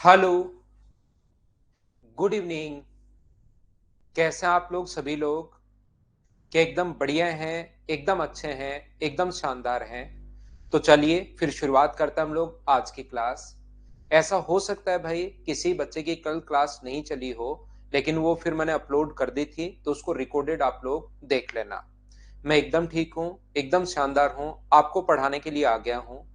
Hello, good evening. कैसे हैं आप लोग सभी लोग? क्या एकदम बढ़िया हैं, एकदम अच्छे हैं, एकदम शानदार हैं? तो चलिए फिर शुरुआत करते हैं हम लोग आज की क्लास। ऐसा हो सकता है भाई किसी बच्चे की कल क्लास नहीं चली हो, लेकिन वो फिर मैंने अपलोड कर दी थी तो उसको रिकॉर्डेड आप लोग देख लेना। मैं एकदम ठीक हूँ, एकदम शानदार हूँ, आपको पढ़ाने के लिए आ गया हूँ।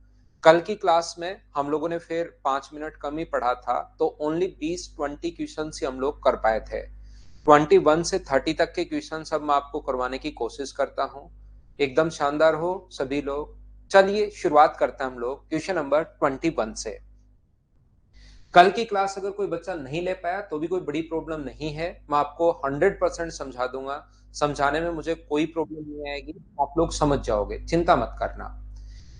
कल की क्लास में हम लोगों ने फिर 5 मिनट कम ही पढ़ा था, तो ओनली 20-20 क्वेश्चन ही हम लोग कर पाए थे। 21 से 30 तक के क्वेश्चन सब मैं आपको करवाने की कोशिश करता हूँ। एकदम शानदार हो सभी लोग। चलिए शुरुआत करते हैं हम लोग क्वेश्चन नंबर 21 से। कल की क्लास अगर कोई बच्चा नहीं ले पाया तो भी कोई बड़ी प्रॉब्लम नहीं है, मैं आपको 100% समझा दूंगा। समझाने में मुझे कोई प्रॉब्लम नहीं आएगी, आप लोग समझ जाओगे, चिंता मत करना।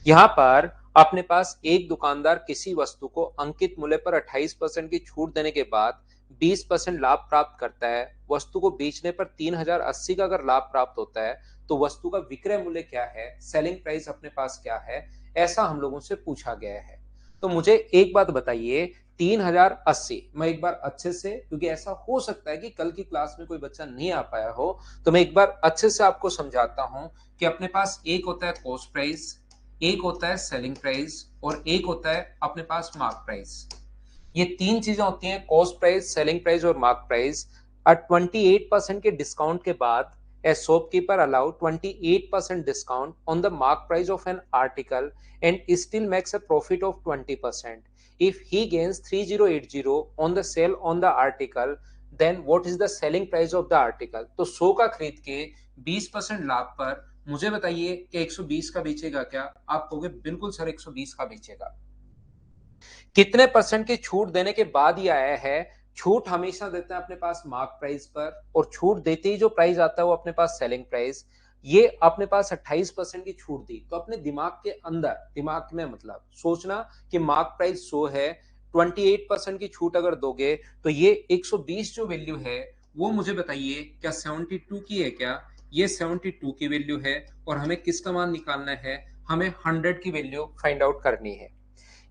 यहाँ पर अपने पास एक दुकानदार किसी वस्तु को अंकित मूल्य पर 28% की छूट देने के बाद 20% लाभ प्राप्त करता है। वस्तु को बेचने पर 3080 का अगर लाभ प्राप्त होता है तो वस्तु का विक्रय मूल्य क्या है, सेलिंग प्राइस अपने पास क्या है, ऐसा हम लोगों से पूछा गया है। तो मुझे एक बात बताइए, 3080, मैं एक बार अच्छे से, क्योंकि ऐसा हो सकता है कि कल की क्लास में कोई बच्चा नहीं आ पाया हो, तो मैं एक बार अच्छे से आपको समझाता हूं कि अपने पास एक होता है कॉस्ट प्राइस, एक होता है सेलिंग प्राइस और एक होता है अपने पास मार्क प्राइस। ये तीन चीजें होती हैं, कॉस्ट प्राइस, सेलिंग प्राइस और मार्क प्राइस। और 28% के डिस्काउंट के बाद a shopkeeper allow 28% discount on the mark price of an article and still makes a profit of 20%. If he gains 3080 on the sale on the article, then what is the selling price of the article? तो 100 का खरीद के 20% लाभ पर मुझे बताइए कि 120 का बेचेगा क्या? आप कहोगे बिल्कुल सर 120 का बेचेगा। कितने परसेंट की छूट देने के बाद ये आया है? छूट हमेशा देते हैं अपने पास मार्क प्राइस पर, और छूट देते ही जो प्राइस आता है वो अपने पास सेलिंग प्राइस। ये अपने पास 28% की छूट दी, तो अपने दिमाग के अंदर, दिमाग में मतलब सोचना कि मार्क प्राइस 100 है, 28% की छूट अगर दोगे तो ये 120 जो वैल्यू है वो मुझे बताइए क्या 72 की है क्या? ये 72 की वैल्यू है, और हमें किसका मान निकालना है? हमें 100 की वैल्यू फाइंड आउट करनी है।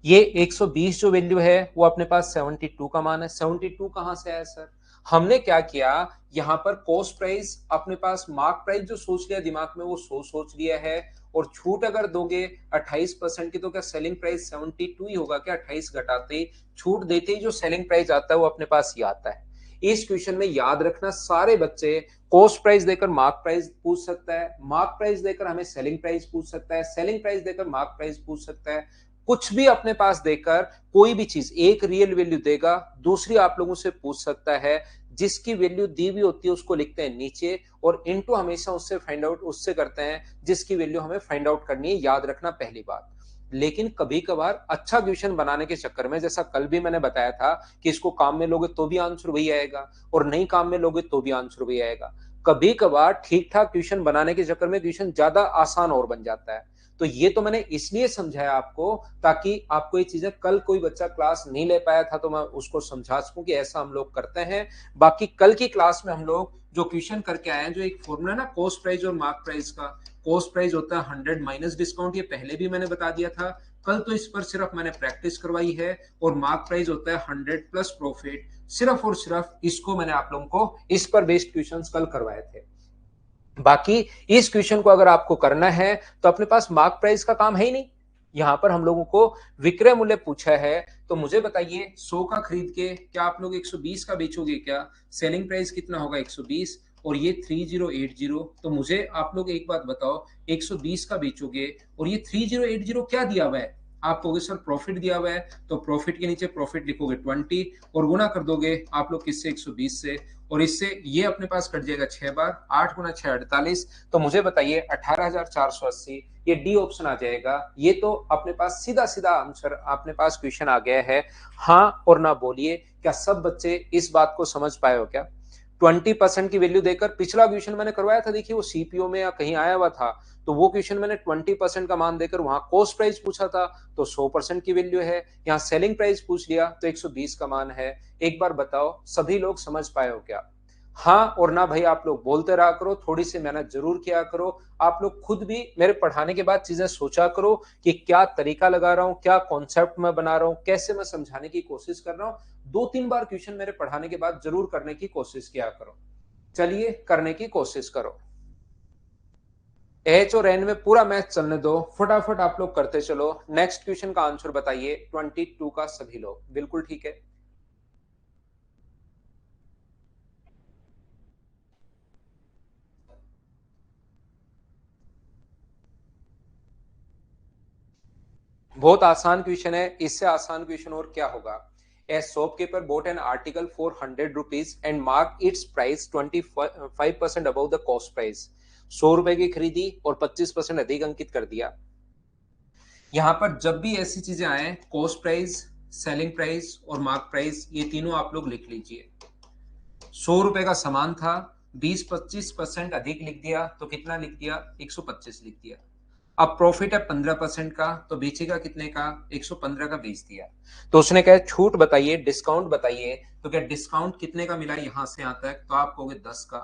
ये 120 जो वैल्यू है वो अपने पास 72 का मान है। 72 कहां से आया सर? हमने क्या किया, यहां पर कॉस्ट प्राइस अपने पास, मार्क प्राइस जो सोच लिया दिमाग में वो सोच लिया है, और छूट अगर दोगे 28% की तो क्या सेलिंग प्राइस 72 ही होगा क्या? 28 घटाते ही, छूट देते ही जो सेलिंग प्राइस आता है वो अपने पास ही आता है। इस क्वेश्चन में याद रखना सारे बच्चे, कॉस्ट प्राइस देकर मार्क प्राइस पूछ सकता है, मार्क प्राइस देकर हमें सेलिंग प्राइस पूछ सकता है, सेलिंग प्राइस देकर मार्क प्राइस पूछ सकता है। कुछ भी अपने पास देकर कोई भी चीज, एक रियल वैल्यू देगा, दूसरी आप लोगों से पूछ सकता है। जिसकी वैल्यू दी हुई होती है उसको लिखते हैं नीचे, और इनटू हमेशा उससे फाइंड आउट उससे करते हैं जिसकी वैल्यू हमें फाइंड आउट करनी है, याद रखना पहली बात। लेकिन कभी कभार अच्छा क्वेश्चन बनाने के चक्कर में, जैसा कल भी मैंने बताया था कि इसको काम में लोगे तो भी आंसर वही आएगा, और नहीं काम में लोगे तो भी आंसर वही आएगा। कभी कभार ठीक ठाक क्वेश्चन बनाने के चक्कर में क्वेश्चन ज्यादा आसान और बन जाता है। तो ये तो मैंने इसलिए समझाया आपको, ताकि आपको ये चीजें, कल कोई बच्चा क्लास नहीं ले पाया था तो मैं उसको समझा सकूं कि ऐसा हम लोग करते हैं। बाकी कल की क्लास में हम लोग जो क्वेश्चन करके आए हैं, जो एक फॉर्मूला ना कॉस्ट प्राइस और मार्क प्राइस का, कॉस्ट प्राइस होता है 100 माइनस डिस्काउंट, ये पहले भी मैंने बता दिया था। कल तो इस पर सिर्फ मैंने प्रैक्टिस करवाई है। और मार्क प्राइस होता है 100 प्लस प्रॉफिट, सिर्फ और सिर्फ इसको मैंने आप लोगों को इस पर बेस्ड क्वेश्चन कल करवाए थे। बाकी इस क्वेश्चन को अगर आपको करना है तो अपने पास मार्क प्राइस का काम है ही नहीं, यहां पर हम लोगों को विक्रय मूल्य पूछा है। तो मुझे बताइए 100 का खरीद के क्या आप लोग 120 का बेचोगे क्या? सेलिंग प्राइस कितना होगा? 120, और ये 3080। तो मुझे आप लोग एक बात बताओ, 120 का बेचोगे और ये 3080 क्या दिया हुआ है? आप कहोगे सर प्रॉफिट दिया हुआ है, तो प्रॉफिट के नीचे प्रॉफिट लिखोगे 20, और गुना कर दोगे आप लोग किससे? 120 से, और इससे ये अपने पास कट जाएगा 6 बार, 8 गुना 6 48। तो मुझे बताइए 18480, ये डी ऑप्शन आ जाएगा। ये तो अपने पास सीधा सीधा आंसर अपने पास क्वेश्चन आ गया है। हाँ और ना बोलिए, क्या सब बच्चे इस बात को समझ पाए हो क्या? 20% की वैल्यू देकर, पिछला क्वेश्चन मैंने करवाया था, देखिए वो सीपीओ में या कहीं आया हुआ था, तो वो क्वेश्चन मैंने 20% का मान देकर वहां कॉस्ट प्राइस पूछा था तो 100% की वैल्यू है, यहाँ सेलिंग प्राइस पूछ लिया तो 120 का मान है। एक बार बताओ सभी लोग समझ पाए हो क्या? हाँ और ना भाई आप लोग बोलते रहा करो, थोड़ी सी मेहनत जरूर किया करो। आप लोग खुद भी मेरे पढ़ाने के बाद चीजें सोचा करो कि क्या तरीका लगा रहा हूं, क्या कॉन्सेप्ट मैं बना रहा हूं, कैसे मैं समझाने की कोशिश कर रहा हूं। 2-3 बार क्वेश्चन मेरे पढ़ाने के बाद जरूर करने की कोशिश किया करो। चलिए करने की कोशिश करो। एच और एन में पूरा मैथ चलने दो, फटाफट आप लोग करते चलो। नेक्स्ट क्वेश्चन का आंसर बताइए 22 का सभी लोग। बिल्कुल ठीक है। बहुत आसान क्वेश्चन है, इससे आसान क्वेश्चन और क्या होगा। ए shopkeeper boat an article for ₹100 and mark it's price 25% above the cost price. 100 रुपए की खरीदी और 25% अधिक अंकित कर दिया। यहाँ पर जब भी ऐसी चीजें आए, कॉस्ट प्राइस, सेलिंग प्राइस और मार्क प्राइस, ये तीनों आप लोग लिख लीजिए। 100 रुपए का सामान था, 20-25% अधिक लिख दिया तो कितना लिख दिया, 125 लिख दिया। अब प्रॉफिट है 15% का, तो बेचेगा कितने का, 115 का बेच दिया। तो उसने कहा छूट बताइए, डिस्काउंट बताइए। तो क्या डिस्काउंट कितने का मिला यहां से यहां तक, तो आप कहोगे 10 का।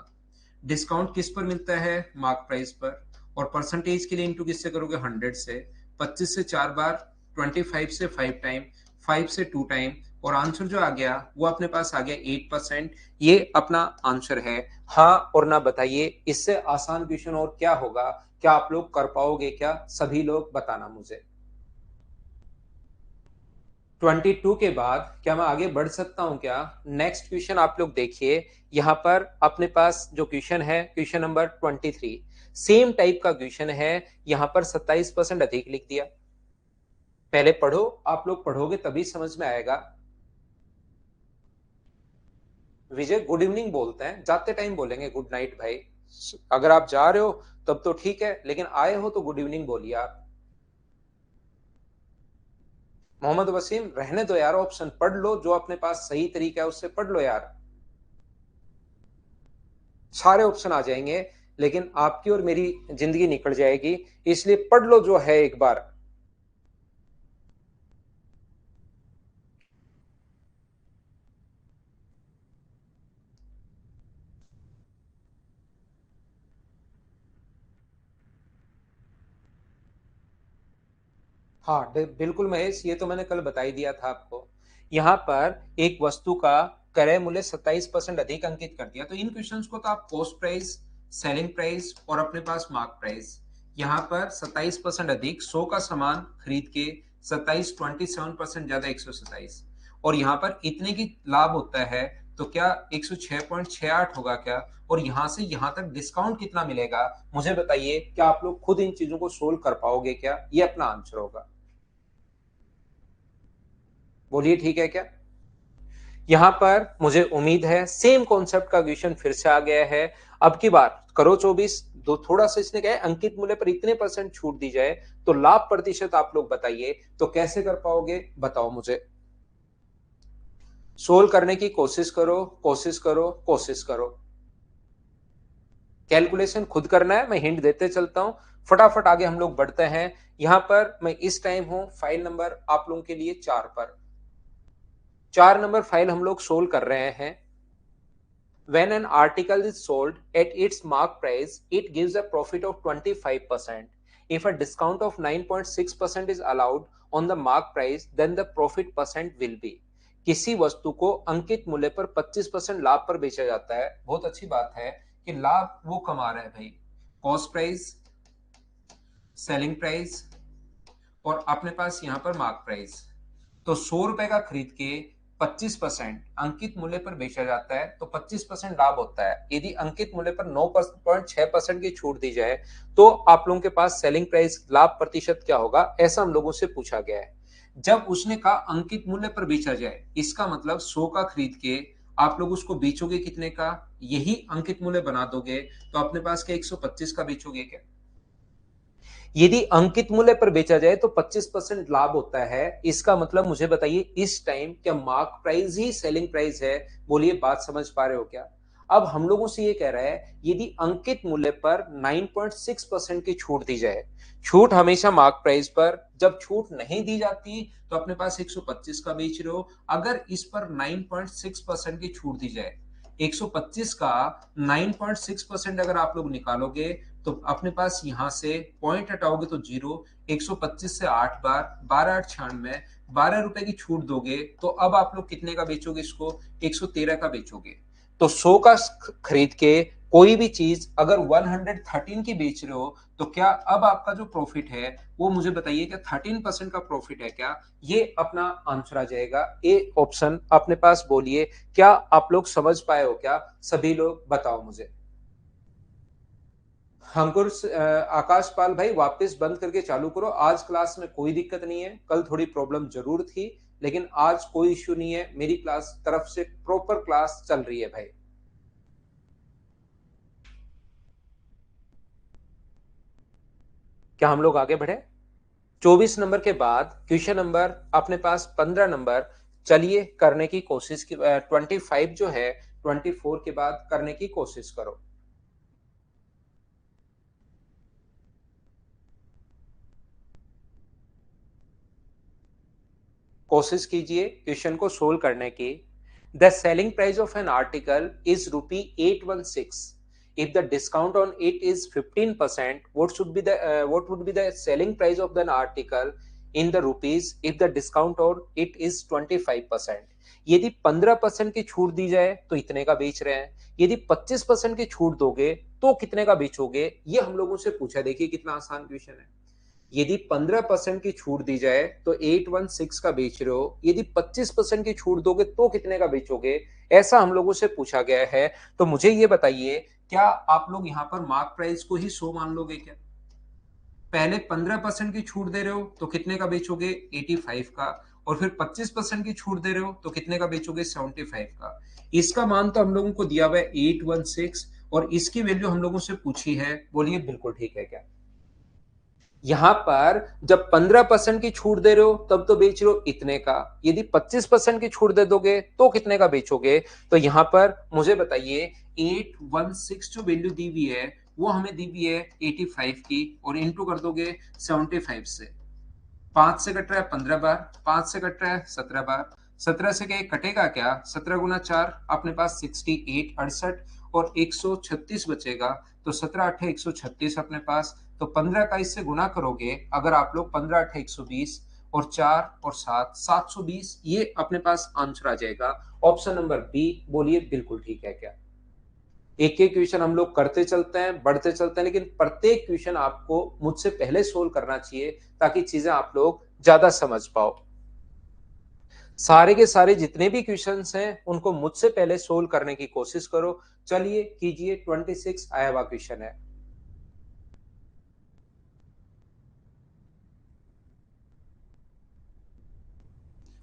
डिस्काउंट किस पर मिलता है, मार्क प्राइस पर। और परसेंटेज के लिए इंटू किससे करोगे, 100 से। 25 से 4 बार, 25 से 5 टाइम, 5 से 2 टाइम, और आंसर जो आ गया वो अपने पास आ गया 8%। ये अपना आंसर है। हाँ और ना बताइए, इससे आसान क्वेश्चन और क्या होगा। क्या आप लोग कर पाओगे, क्या सभी लोग बताना मुझे। 22 के बाद क्या मैं आगे बढ़ सकता हूं क्या। नेक्स्ट क्वेश्चन आप लोग देखिए। यहां पर अपने पास जो क्वेश्चन है, क्वेश्चन नंबर 23, सेम टाइप का क्वेश्चन है। यहां पर 27% अधिक लिख दिया। पहले पढ़ो, आप लोग पढ़ोगे तभी समझ में आएगा। विजय गुड इवनिंग बोलते हैं, जाते टाइम बोलेंगे गुड नाइट भाई। अगर आप जा रहे हो तब तो ठीक है, लेकिन आए हो तो गुड इवनिंग बोलिए आप। मोहम्मद वसीम रहने दो यार, ऑप्शन पढ़ लो, जो अपने पास सही तरीका है उससे पढ़ लो यार। सारे ऑप्शन आ जाएंगे, लेकिन आपकी और मेरी जिंदगी निकल जाएगी, इसलिए पढ़ लो जो है एक बार। हाँ बिल्कुल महेश, ये तो मैंने कल बता ही दिया था आपको। यहाँ पर एक वस्तु का क्रय मूल्य 27% अधिक अंकित कर दिया, तो इन क्वेश्चंस को तो आप कॉस्ट प्राइस, सेलिंग प्राइस और अपने पास मार्क प्राइस। यहाँ पर 27% अधिक, 100 का सामान खरीद के 27 ज्यादा 127, और यहाँ पर इतने की लाभ होता है, तो क्या 106.68 होगा क्या। और यहाँ से यहाँ तक डिस्काउंट कितना मिलेगा, मुझे बताइए। क्या आप लोग खुद इन चीजों को सोल्व कर पाओगे क्या, ये अपना आंसर होगा। बोलिए ठीक है क्या। यहां पर मुझे उम्मीद है सेम कॉन्सेप्ट का क्वेश्चन फिर से आ गया है। अब की बार करो 24, दो थोड़ा सा इसने कहा अंकित मूल्य पर इतने परसेंट छूट दी जाए, तो लाभ प्रतिशत आप लोग बताइए। तो कैसे कर पाओगे बताओ मुझे। सोल्व करने की कोशिश करो, कोशिश करो, कोशिश करो। कैलकुलेशन खुद करना है, मैं हिंट देते चलता हूं। फटाफट आगे हम लोग बढ़ते हैं। यहां पर मैं इस टाइम हूं फाइल नंबर आप लोगों के लिए 4 पर। 4 नंबर फाइल हम लोग सोल्व कर रहे हैं। When an article is sold at its mark price, it gives a profit of 25%. If a discount of 9.6% is allowed on the mark price, then the profit percent will be। किसी वस्तु को अंकित मूल्य पर 25% लाभ पर बेचा जाता है। बहुत अच्छी बात है कि लाभ वो कमा रहा है भाई। कॉस्ट प्राइस, सेलिंग प्राइस और अपने पास यहां पर मार्क प्राइस। तो 100 रुपए का खरीद के 25% अंकित मूल्य पर बेचा जाता है, तो 25% लाभ होता है। यदि अंकित मूल्य पर 9.6% की छूट दी जाए, तो आप लोगों के पास सेलिंग प्राइस, लाभ प्रतिशत क्या होगा, ऐसा हम लोगों से पूछा गया है। जब उसने कहा अंकित मूल्य पर बेचा जाए, इसका मतलब 100 का खरीद के आप लोग उसको बेचोगे कितने का, यही अंकित मूल्य बना दोगे, तो अपने पास क्या 125 का बेचोगे क्या। यदि अंकित मूल्य पर बेचा जाए तो 25% लाभ होता है। इसका मतलब मुझे बताइए इस टाइम क्या मार्क प्राइस ही सेलिंग प्राइस है। बोलिए बात समझ पा रहे हो क्या। अब हम लोगों से ये कह रहा है यदि अंकित मूल्य पर 9.6% की छूट दी जाए, छूट हमेशा मार्क प्राइस पर, जब छूट नहीं दी जाती तो अपने पास 125 का बेच रहे हो। अगर इस पर 9.6% की छूट दी जाए, 125 का 9.6% अगर आप लोग निकालोगे तो अपने पास यहां से पॉइंट हटाओगे तो 0, 125 से 8 बार 12 8 96, 12 रुपए की छूट दोगे तो अब आप लोग कितने का बेचोगे इसको? 113 का बेचोगे। तो 100 का खरीद के कोई भी चीज अगर 113 की बेच रहे हो तो क्या अब आपका जो प्रॉफिट है वो मुझे बताइए, क्या 13% का प्रॉफिट है क्या? ये अपना आंसर आ जाएगा ए ऑप्शन अपने पास। बोलिए, क्या आप लोग समझ पाए हो क्या? सभी लोग बताओ मुझे। अंकुर आकाश पाल भाई वापस बंद करके चालू करो। आज क्लास में कोई दिक्कत नहीं है, कल थोड़ी प्रॉब्लम जरूर थी लेकिन आज कोई इश्यू नहीं है, मेरी क्लास तरफ से प्रॉपर क्लास चल रही है भाई। क्या हम लोग आगे बढ़े? 24 नंबर के बाद क्वेश्चन नंबर अपने पास 15 नंबर। चलिए करने की कोशिश की, 25 जो है 24 के बाद करने की कोशिश करो। कोशिश कीजिए क्वेश्चन को सोल्व करने की। The selling price of an article is rupee 816। If the discount on it is 15%, what would be the selling price of the article in the rupees if the discount on it is 25%? यदि 15% की छूट दी जाए तो इतने का बेच रहे हैं, यदि 25% की छूट दोगे तो कितने का बेचोगे? ये हम लोगों से पूछा। देखिए कितना आसान क्वेश्चन है। यदि 15% की छूट दी जाए तो 816 का बेच रहे हो, यदि 25% की छूट दोगे तो कितने का बेचोगे? ऐसा हम लोगों से पूछा गया है। तो मुझे ये बताइए, क्या आप लोग यहां पर मार्क प्राइस को ही 100 मान लोगे क्या? पहले 15% की छूट दे रहे हो तो कितने का बेचोगे? 85 का। और फिर 25% की छूट दे रहे हो तो कितने का बेचोगे? 75 का। इसका मान तो हम लोगों को दिया हुआ है 816 और इसकी वैल्यू हम लोगों से पूछी है। बोलिए बिल्कुल ठीक है क्या? यहां पर जब 15% की छूट दे रहे हो तब तो बेच रहे हो इतने का, यदि 25% की छूट दे दोगे तो कितने का बेचोगे? तो यहां पर मुझे बताइए 816 जो वैल्यू दी हुई है वो हमें दी हुई है 85 की और इंटू कर दोगे 75 से। 5 से कट रहा है 15 बार, 5 से कट रहा है 17 बार, 17 से क्या कटेगा क्या? 17 गुना 4 अपने पास 68 68 और 136 बचेगा। तो 17 8 136 अपने पास। तो 15 का इससे गुना करोगे अगर आप लोग, 15 8 120 और 4 और 7 720, ये अपने पास आंसर आ जाएगा ऑप्शन नंबर बी। बोलिए बिल्कुल ठीक है क्या? एक एक क्वेश्चन हम लोग करते चलते हैं, बढ़ते चलते हैं, लेकिन प्रत्येक क्वेश्चन आपको मुझसे पहले सोल्व करना चाहिए ताकि चीजें आप लोग ज्यादा समझ पाओ। सारे के सारे जितने भी क्वेश्चंस हैं उनको मुझसे पहले सोल्व करने की कोशिश करो। चलिए कीजिए। 26 आया हुआ क्वेश्चन है।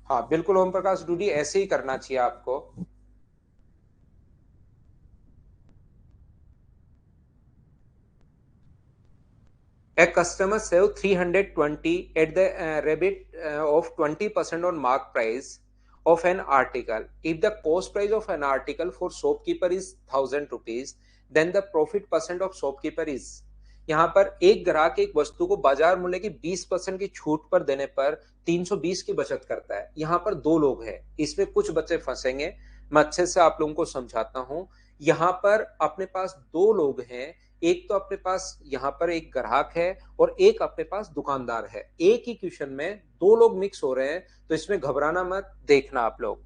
हाँ बिल्कुल ओम प्रकाश डूडी, ऐसे ही करना चाहिए आपको। A customer save 320 at the rebate of 20% on mark price of an article. If the cost price of an article for shopkeeper is 1000 rupees, then the profit percent of shopkeeper is। यहाँ पर एक ग्राहक एक वस्तु को बाजार मूल्य की 20% की छूट पर देने पर 320 की बचत करता है। यहाँ पर दो लोग हैं, इसमें कुछ बच्चे फंसेंगे, मैं अच्छे से आप लोगों को समझाता हूं। यहाँ पर अपने पास दो लोग हैं, एक तो अपने पास यहाँ पर एक ग्राहक है और एक अपने पास दुकानदार है। एक ही क्वेश्चन में दो लोग मिक्स हो रहे हैं, तो इसमें घबराना मत। देखना आप लोग,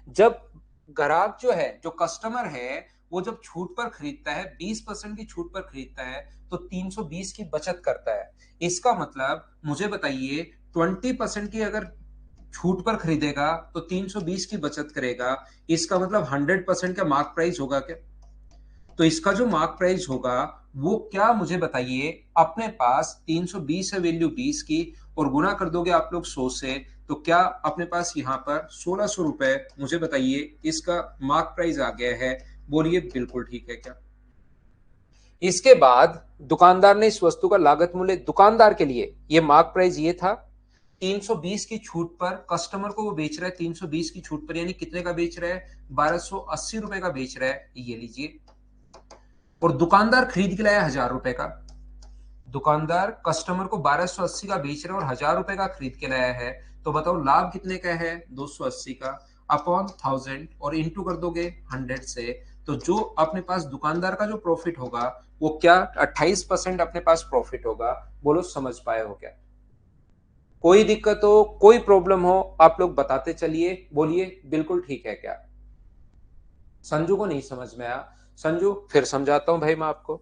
जब ग्राहक जो है, जो कस्टमर है, वो जब छूट पर खरीदता है, 20% की छूट पर खरीदता है तो 320 की बचत करता है। इसका मतलब मुझे बताइए 20% की अगर छूट पर खरीदेगा तो 320 की बचत करेगा। इसका मतलब 100% का मार्क प्राइस होगा क्या? तो इसका जो मार्क प्राइस होगा वो क्या, मुझे बताइए। अपने पास 320 है वैल्यू 20 की और गुना कर दोगे आप लोग 100 से, तो क्या अपने पास यहाँ पर 1600 रुपए, मुझे बताइए, इसका मार्क प्राइस आ गया है। बोलिए बिल्कुल ठीक है क्या? इसके बाद दुकानदार ने इस वस्तु का लागत मूल्य, दुकानदार के लिए ये मार्क प्राइस ये था 320 की छूट पर, कस्टमर को वो बेच रहा है 320 की छूट पर, यानी कितने का बेच रहा है? 1280 रुपए का बेच रहा है, ये लीजिए। और दुकानदार खरीद के लाया 1000 रुपए का। दुकानदार कस्टमर को 1280 का बेच रहा है और 1000 रुपए का खरीद के लाया है। तो बताओ लाभ कितने का है? 280 का अपॉन 1000 और इंटू कर दोगे 100 से। तो जो अपने पास दुकानदार का जो प्रॉफिट होगा वो क्या 28% अपने पास प्रॉफिट होगा। बोलो समझ पाए हो क्या? कोई दिक्कत हो, कोई प्रॉब्लम हो, आप लोग बताते चलिए, बोलिए बिल्कुल ठीक है क्या? संजू को नहीं समझ में आया? संजू फिर समझाता हूं भाई मैं आपको।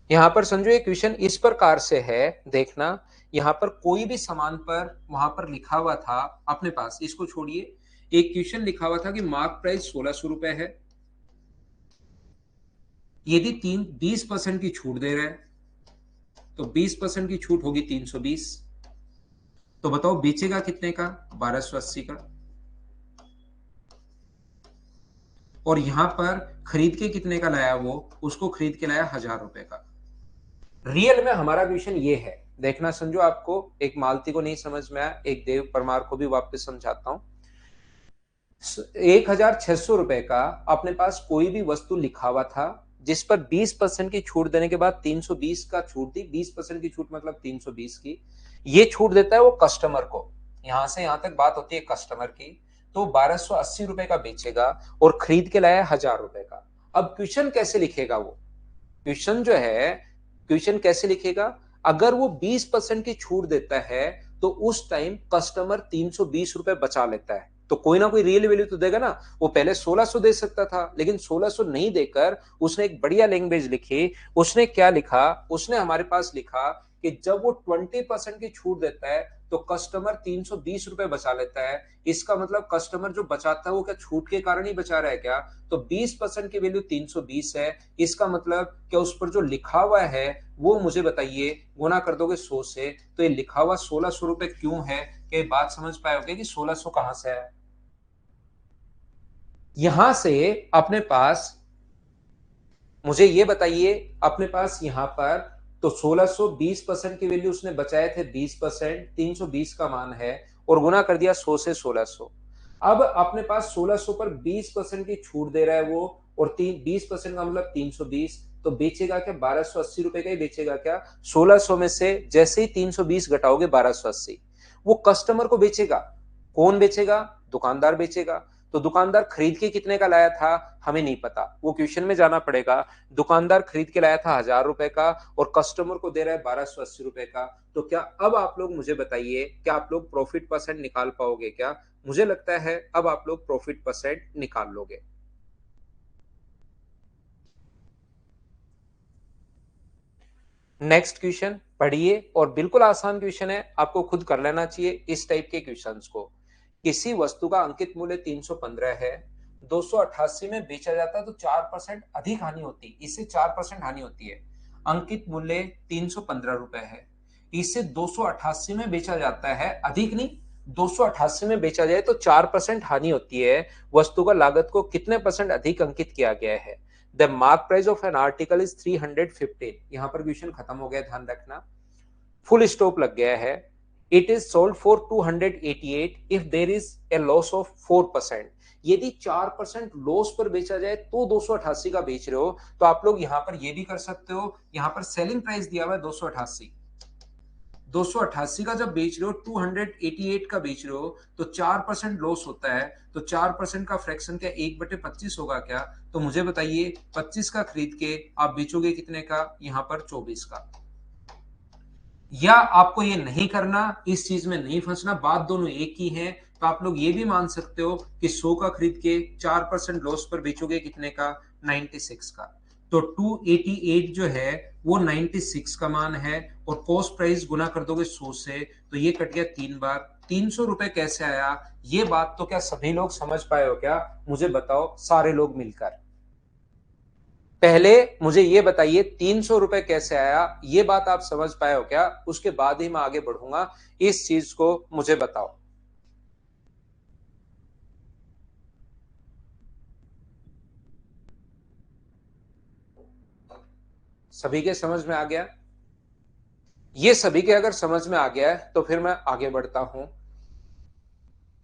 यहां पर संजू एक क्वेश्चन इस प्रकार से है, देखना। यहां पर कोई भी सामान पर वहां पर लिखा हुआ था अपने पास, इसको छोड़िए, एक क्वेश्चन लिखा हुआ था कि मार्क प्राइस 1600 रुपए है, यदि 20% की छूट दे रहे हैं तो 20% की छूट होगी 320। तो बताओ बेचेगा कितने का? 1280 का। और यहां पर खरीद के कितने का लाया वो? उसको खरीद के लाया 1000 रुपए का। रियल में हमारा क्वेश्चन ये है, देखना संजू, आपको एक मालती को नहीं समझ में आया, एक देव परमार को भी वापस समझाता हूं। 1600 रुपए का अपने पास कोई भी वस्तु लिखा हुआ था जिस पर 20% की छूट देने के बाद 320 का छूट दी। 20% की छूट मतलब 320 की। ये छूट देता है वो कस्टमर को। यहां से यहां तक बात होती है कस्टमर की। तो 1280 रुपए का बेचेगा और खरीद के लाया 1000 रुपए का। अब क्वेश्चन कैसे लिखेगा वो? क्वेश्चन जो है, क्वेश्चन कैसे लिखेगा? अगर वो 20% की छूट देता है तो उस टाइम कस्टमर 320 रुपए बचा लेता है, तो कोई ना कोई रियल वैल्यू तो देगा ना। वो पहले 1600 दे सकता था, लेकिन 1600 नहीं देकर उसने एक बढ़िया लैंग्वेज लिखी। उसने क्या लिखा? उसने हमारे पास लिखा कि जब वो 20% की छूट देता है तो कस्टमर 320 रुपए बचा लेता है। इसका मतलब कस्टमर जो बचाता है वो क्या छूट के कारण ही बचा रहा है क्या? तो 20% की वैल्यू 320 है। इसका मतलब क्या उस पर जो लिखा हुआ है वो मुझे बताइए, गुना कर दोगे 100 से, तो ये लिखा हुआ 1600 रुपए क्यों है? क्या ये बात समझ पाए होगे कि 1600 कहां से है? यहां से अपने पास, मुझे ये बताइए, अपने पास यहां पर तो 1600, 20% की वैल्यू उसने बचाए थे 20%, 320 का मान है, और गुना कर दिया 100 से 1600। अब अपने पास 1600 पर 20% की छूट दे रहा है वो, और 20% का मतलब 320। तो बेचेगा क्या? 1280 रुपए का ही बेचेगा क्या? 1600 में से जैसे ही 320 घटाओगे 1280, वो कस्टमर को बेचेगा। कौन बेचेगा? दुकानदार बेचेगा। तो दुकानदार खरीद के कितने का लाया था हमें नहीं पता, वो क्वेश्चन में जाना पड़ेगा। दुकानदार खरीद के लाया था 1000 रुपए का और कस्टमर को दे रहा है 1280 रुपए का। तो क्या अब आप लोग मुझे बताइए, क्या आप लोग प्रॉफिट परसेंट निकाल पाओगे क्या? मुझे लगता है अब आप लोग प्रॉफिट परसेंट निकाल लोगे। नेक्स्ट क्वेश्चन पढ़िए, और बिल्कुल आसान क्वेश्चन है, आपको खुद कर लेना चाहिए इस टाइप के क्वेश्चंस को। किसी वस्तु का अंकित मूल्य 315 है, 288 में बेचा जाता है तो 4% अधिक हानि होती, इससे 4% हानि होती है। अंकित मूल्य 315 रुपए है, इसे 288 में बेचा जाता है, अधिक नहीं, 288 में बेचा जाए तो 4% हानि होती है। वस्तु का लागत को कितने परसेंट अधिक अंकित किया गया है? The mark price of an article is 315। यहां पर क्वेश्चन खत्म हो गया, ध्यान रखना, फुल स्टॉप लग गया है। It is sold for 288 if there is a loss of 4%। यदि 4% लॉस पर बेचा जाए तो 288 का बेच रहे हो, तो आप लोग यहां पर ये भी कर सकते हो। यहां पर सेलिंग प्राइस दिया हुआ है 288, 288 का जब बेच रहे हो, 288 का बेच रहे हो, तो 4% लॉस होता है। तो 4% का फ्रैक्शन क्या 1/25 होगा क्या? तो मुझे बताइए 25 का खरीद के आप बेचोगे कितने का? यहां पर 24 का। या आपको ये नहीं करना, इस चीज में नहीं फंसना, बात दोनों एक ही है। तो आप लोग ये भी मान सकते हो कि 100 का खरीद के 4% लॉस पर बेचोगे कितने का? 96 का। तो 288 जो है वो 96 का मान है, और कॉस्ट प्राइस गुना कर दोगे 100 से, तो ये कट गया 3 बार। 300 रुपए कैसे आया? ये बात तो क्या सभी लोग समझ पाए हो क्या? मुझे बताओ सारे लोग मिलकर। पहले मुझे ये बताइए 300 रुपए कैसे आया, ये बात आप समझ पाए हो क्या? उसके बाद ही मैं आगे बढ़ूंगा, इस चीज को मुझे बताओ। सभी के समझ में आ गया? ये सभी के अगर समझ में आ गया है तो फिर मैं आगे बढ़ता हूं।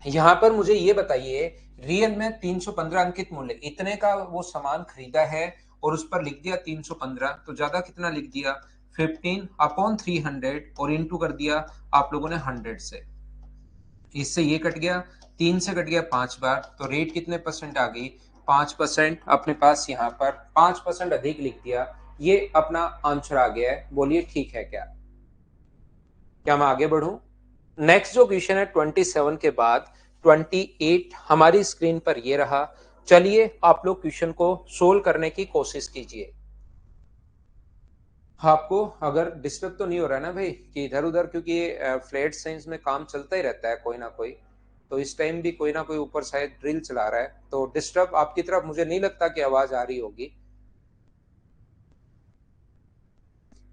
यहां पर मुझे ये बताइए, रियल में 315 अंकित मूल्य, इतने का वो सामान खरीदा है और उस पर लिख दिया 315, तो ज्यादा कितना लिख दिया? 15/300 और इंटू कर दिया आप लोगों ने 100 से। इससे ये कट गया, 3 से कट गया 5 बार, तो रेट कितने परसेंट आ गई? 5% अपने पास यहाँ पर 5% अधिक लिख दिया, ये अपना आंसर आ गया है। बोलिए ठीक है क्या? क्या मैं आगे बढ़ूं? नेक्स्ट जो क्वेश्चन है 27 के बाद 28 हमारी स्क्रीन पर ये रहा। चलिए आप लोग क्वेश्चन को सोल्व करने की कोशिश कीजिए। आपको अगर डिस्टर्ब तो नहीं हो रहा है ना भाई कि इधर उधर, क्योंकि फ्लैट साइंस में काम चलता ही रहता है कोई ना कोई, तो इस टाइम भी कोई ना कोई ऊपर शायद ड्रिल चला रहा है, तो डिस्टर्ब आपकी तरफ मुझे नहीं लगता कि आवाज आ रही होगी।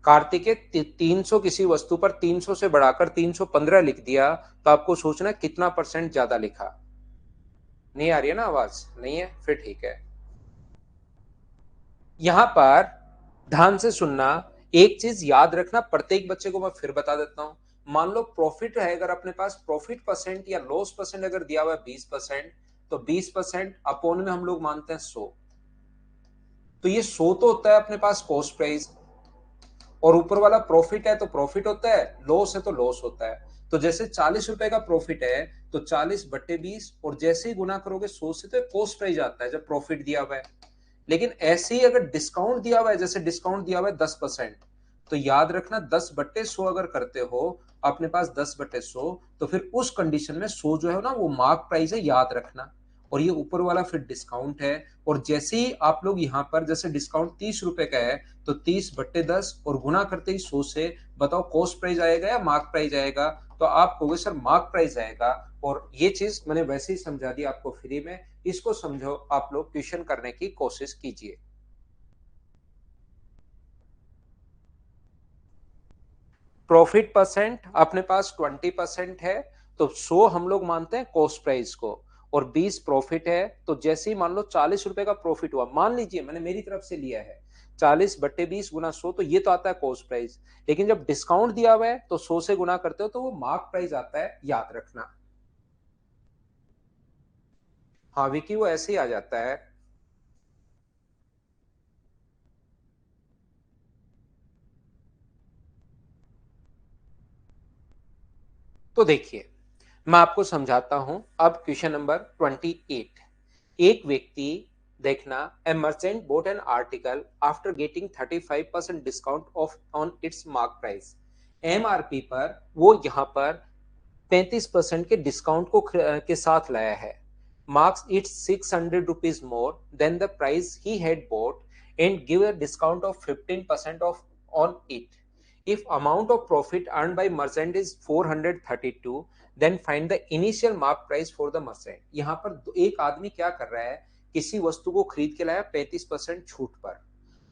कार्तिकेय 300 किसी वस्तु पर 300 से बढ़ाकर 315 लिख दिया, तो आपको सोचना कितना परसेंट ज्यादा लिखा। नहीं आ रही है ना आवाज? नहीं है, फिर ठीक है। यहां पर ध्यान से सुनना, एक चीज याद रखना, प्रत्येक बच्चे को मैं फिर बता देता हूं। मान लो प्रॉफिट है, अगर अपने पास प्रॉफिट परसेंट या लॉस परसेंट अगर दिया हुआ है 20%, तो 20% अपॉन में हम लोग मानते हैं 100। तो ये 100 तो होता है अपने पास कॉस्ट प्राइस, और ऊपर वाला प्रॉफिट है तो प्रॉफिट होता है, लॉस है तो लॉस होता है। तो जैसे 40 रुपए का प्रॉफिट है तो 40/20, और जैसे ही गुना करोगे 100 से तो कॉस्ट प्राइस आता है जब प्रॉफिट दिया हुआ है। लेकिन ऐसे ही अगर डिस्काउंट दिया हुआ है, जैसे डिस्काउंट दिया हुआ है 10%, तो याद रखना 10/100 अगर करते हो अपने पास 10/100, तो फिर उस कंडीशन में 100 जो है ना वो मार्क प्राइस है, याद रखना। और ये ऊपर वाला फिर डिस्काउंट है। और जैसे ही आप लोग यहाँ पर जैसे डिस्काउंट 30 रुपए का है, तो 30/10 और गुना करते ही 100 से, बताओ कॉस्ट प्राइस आएगा या मार्क प्राइस आएगा? तो आप कहोगे सर मार्क प्राइस आएगा। और ये चीज मैंने वैसे ही समझा दी आपको फ्री में, इसको समझो, आप लोग क्वेश्चन करने की कोशिश कीजिए। प्रॉफिट परसेंट अपने पास 20% है, तो 100 हम लोग मानते हैं कॉस्ट प्राइस को, और 20 प्रॉफिट है। तो जैसे ही मान लो 40 रुपए का प्रॉफिट हुआ, मान लीजिए मैंने मेरी तरफ से लिया है 40/20 गुना 100, तो ये तो आता है कॉस्ट प्राइस। लेकिन जब डिस्काउंट दिया हुआ है तो 100 से गुना करते हो तो वो मार्क प्राइस आता है, याद रखना। हाँ विकी, वो ऐसे ही आ जाता है। तो देखिए मैं आपको समझाता हूं। अब क्वेश्चन नंबर 28। एक व्यक्ति, देखना, ए merchant boat an article after getting 35% discount of on it's mark price. MRP पर वो यहां पर 35% के डिस्काउंट को के साथ लाया है। Marks it's 600 rupees more than the price he had boat and give a discount of 15% of on it. If amount of profit earned by merchant is 432, then find the initial mark price for the merchant। यहाँ पर एक आदमी क्या कर रहा है, किसी वस्तु को खरीद के लाया 35% छूट पर।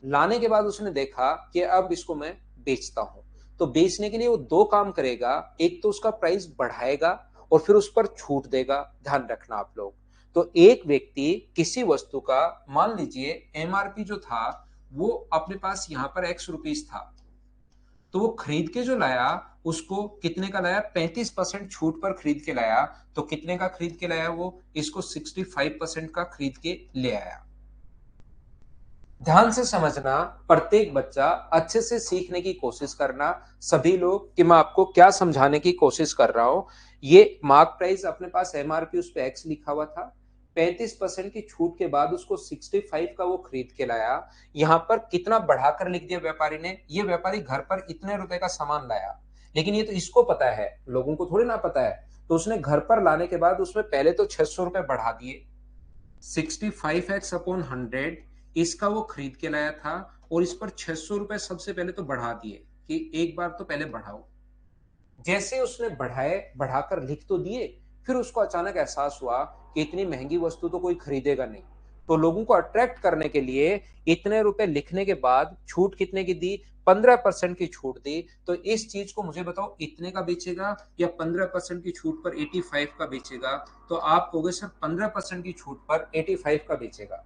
लाने के बाद उसने देखा कि अब इसको मैं बेचता हूं, तो बेचने के लिए वो दो काम करेगा। एक तो उसका प्राइस बढ़ाएगा और फिर उस पर छूट देगा। ध्यान रखना आप लोग। तो एक व्यक्ति किसी वस्तु का, मान लीजिए एमआरपी जो था वो अपने पास यहाँ पर एक्स रुपीज था, तो वो खरीद के जो लाया उसको कितने का लाया, 35% छूट पर खरीद के लाया। तो कितने का खरीद के लाया वो, इसको 65% का खरीद के ले आया। ध्यान से समझना, प्रत्येक बच्चा अच्छे से सीखने की कोशिश करना, सभी लोग, कि मैं आपको क्या समझाने की कोशिश कर रहा हूं। ये मार्क प्राइस अपने पास एमआरपी उस पर एक्स लिखा हुआ था, 35% की छूट के बाद उसको 65 का वो खरीद के लाया। यहां पर कितना बढ़ाकर लिख दिया व्यापारी ने, ये व्यापारी घर पर इतने रुपए का सामान लाया, लेकिन ये तो इसको पता है, लोगों को थोड़ी ना पता है। तो उसने घर पर लाने के बाद उसमें पहले तो 600 रुपए बढ़ा दिए, 65x/100 इसका वो खरीद के लाया था, और इस पर 600 रुपए सबसे पहले तो बढ़ा दिए कि एक बार तो पहले बढ़ाओ। जैसे उसने बढ़ाए, बढ़ाकर लिख तो दिए, फिर उसको अचानक एहसास हुआ कि इतनी महंगी वस्तु तो कोई खरीदेगा नहीं। तो लोगों को अट्रैक्ट करने के लिए इतने रुपए लिखने के बाद छूट कितने की दी, 15% की छूट दी। तो इस चीज को मुझे बताओ इतने का बेचेगा या 15% की छूट पर 85 का बेचेगा? तो आप कहोगे सर 15% की छूट पर 85 का बेचेगा।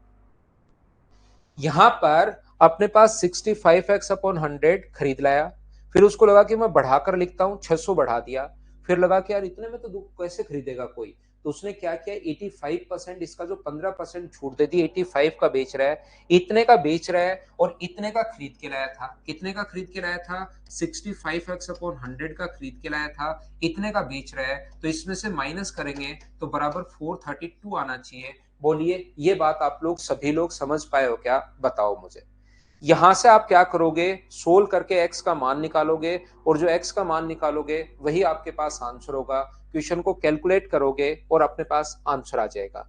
यहां पर अपने पास 65x/100 खरीद लाया, फिर उसको लगा कि मैं बढ़ाकर लिखता हूं, 600 बढ़ा दिया। फिर लगा कि यार इतने में तो कैसे खरीदेगा कोई, तो उसने क्या किया, 85% इसका जो 15% छूट दे दी, 85 का बेच रहा है, इतने का बेच रहा है, और इतने का खरीद के लाया था। कितने का खरीद के लाया था, 65x/100 का खरीद के लाया था, इतने का बेच रहा है। तो इसमें से माइनस करेंगे तो बराबर 432 आना चाहिए। बोलिए ये बात आप लोग सभी लोग समझ पाए हो क्या? बताओ मुझे। यहां से आप क्या करोगे, सोल्व करके एक्स का मान निकालोगे और जो एक्स का मान निकालोगे वही आपके पास आंसर होगा। क्वेश्चन को कैलकुलेट करोगे और अपने पास आंसर आ जाएगा।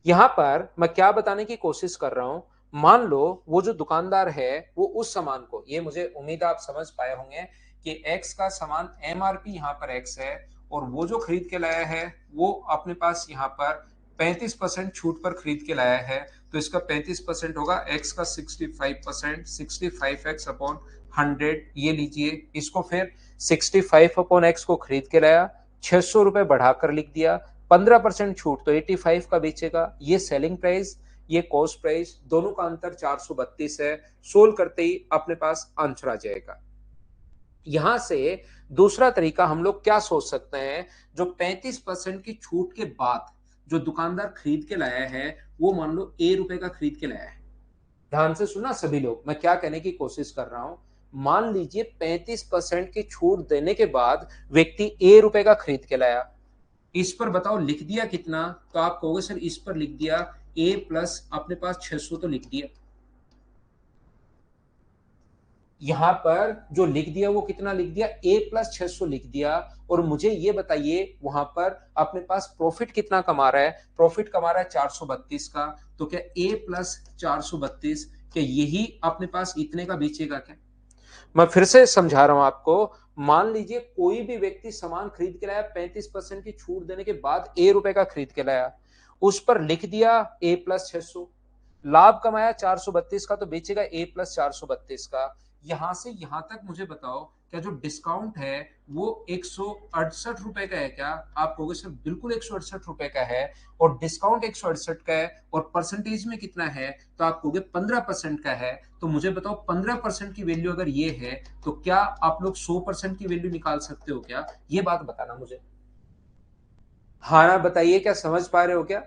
यहां पर मैं क्या बताने की कोशिश कर रहा हूं, मान लो वो जो दुकानदार है वो उस सामान को, ये मुझे उम्मीद आप समझ पाए होंगे कि एक्स का सामान एमआरपी यहाँ पर एक्स है और वो जो खरीद के लाया है वो अपने पास यहाँ पर 35% छूट पर खरीद के लाया है। तो इसका 35% होगा एक्स का 65%, 65x अपॉन 100। ये लीजिए इसको फिर 65 अपॉन एक्स को खरीद के लाया, 600 रुपए बढ़ाकर लिख दिया, 15% छूट तो 85 का बेचेगा। ये सेलिंग प्राइस, ये कॉस्ट प्राइस, दोनों का अंतर 432 है। सोल्व करते ही अपने पास आंसर आ जाएगा। यहां से दूसरा तरीका हम लोग क्या सोच सकते हैं, जो 35% की छूट के बाद जो दुकानदार खरीद के लाया है वो मान लो ए रुपए का खरीद के लाया है। ध्यान से सुना सभी लोग, मैं क्या कहने की कोशिश कर रहा हूं। मान लीजिए 35% की छूट देने के बाद व्यक्ति ए रुपए का खरीद के लाया। इस पर बताओ लिख दिया कितना, तो आप कहोगे सर इस पर लिख दिया ए प्लस अपने पास 600 तो लिख दिया। यहां पर जो लिख दिया वो कितना लिख दिया, ए प्लस 600 लिख दिया। और मुझे ये बताइए वहां पर अपने पास प्रॉफिट कितना कमा रहा है, प्रॉफिट कमा रहा है 432 का। तो क्या ए प्लस 432 क्या यही अपने पास इतने का बेचेगा क्या? मैं फिर से समझा रहा हूं आपको। मान लीजिए कोई भी व्यक्ति सामान खरीद के लाया, 35% की छूट देने के बाद ए रुपए का खरीद के लाया, उस पर लिख दिया ए प्लस 600, लाभ कमाया 432 का तो बेचेगा ए प्लस 432 का। यहां से यहां तक मुझे बताओ क्या जो डिस्काउंट है वो 168 रुपए का है क्या? आप कहोगे सर बिल्कुल 168 रुपए का है। और डिस्काउंट 168 का है और परसेंटेज में कितना है, तो आप कहोगे 15% का है। तो मुझे बताओ 15% की वैल्यू अगर ये है तो क्या आप लोग 100% की वैल्यू निकाल सकते हो क्या? ये बात बताना मुझे। हाँ ना बताइए, क्या समझ पा रहे हो क्या?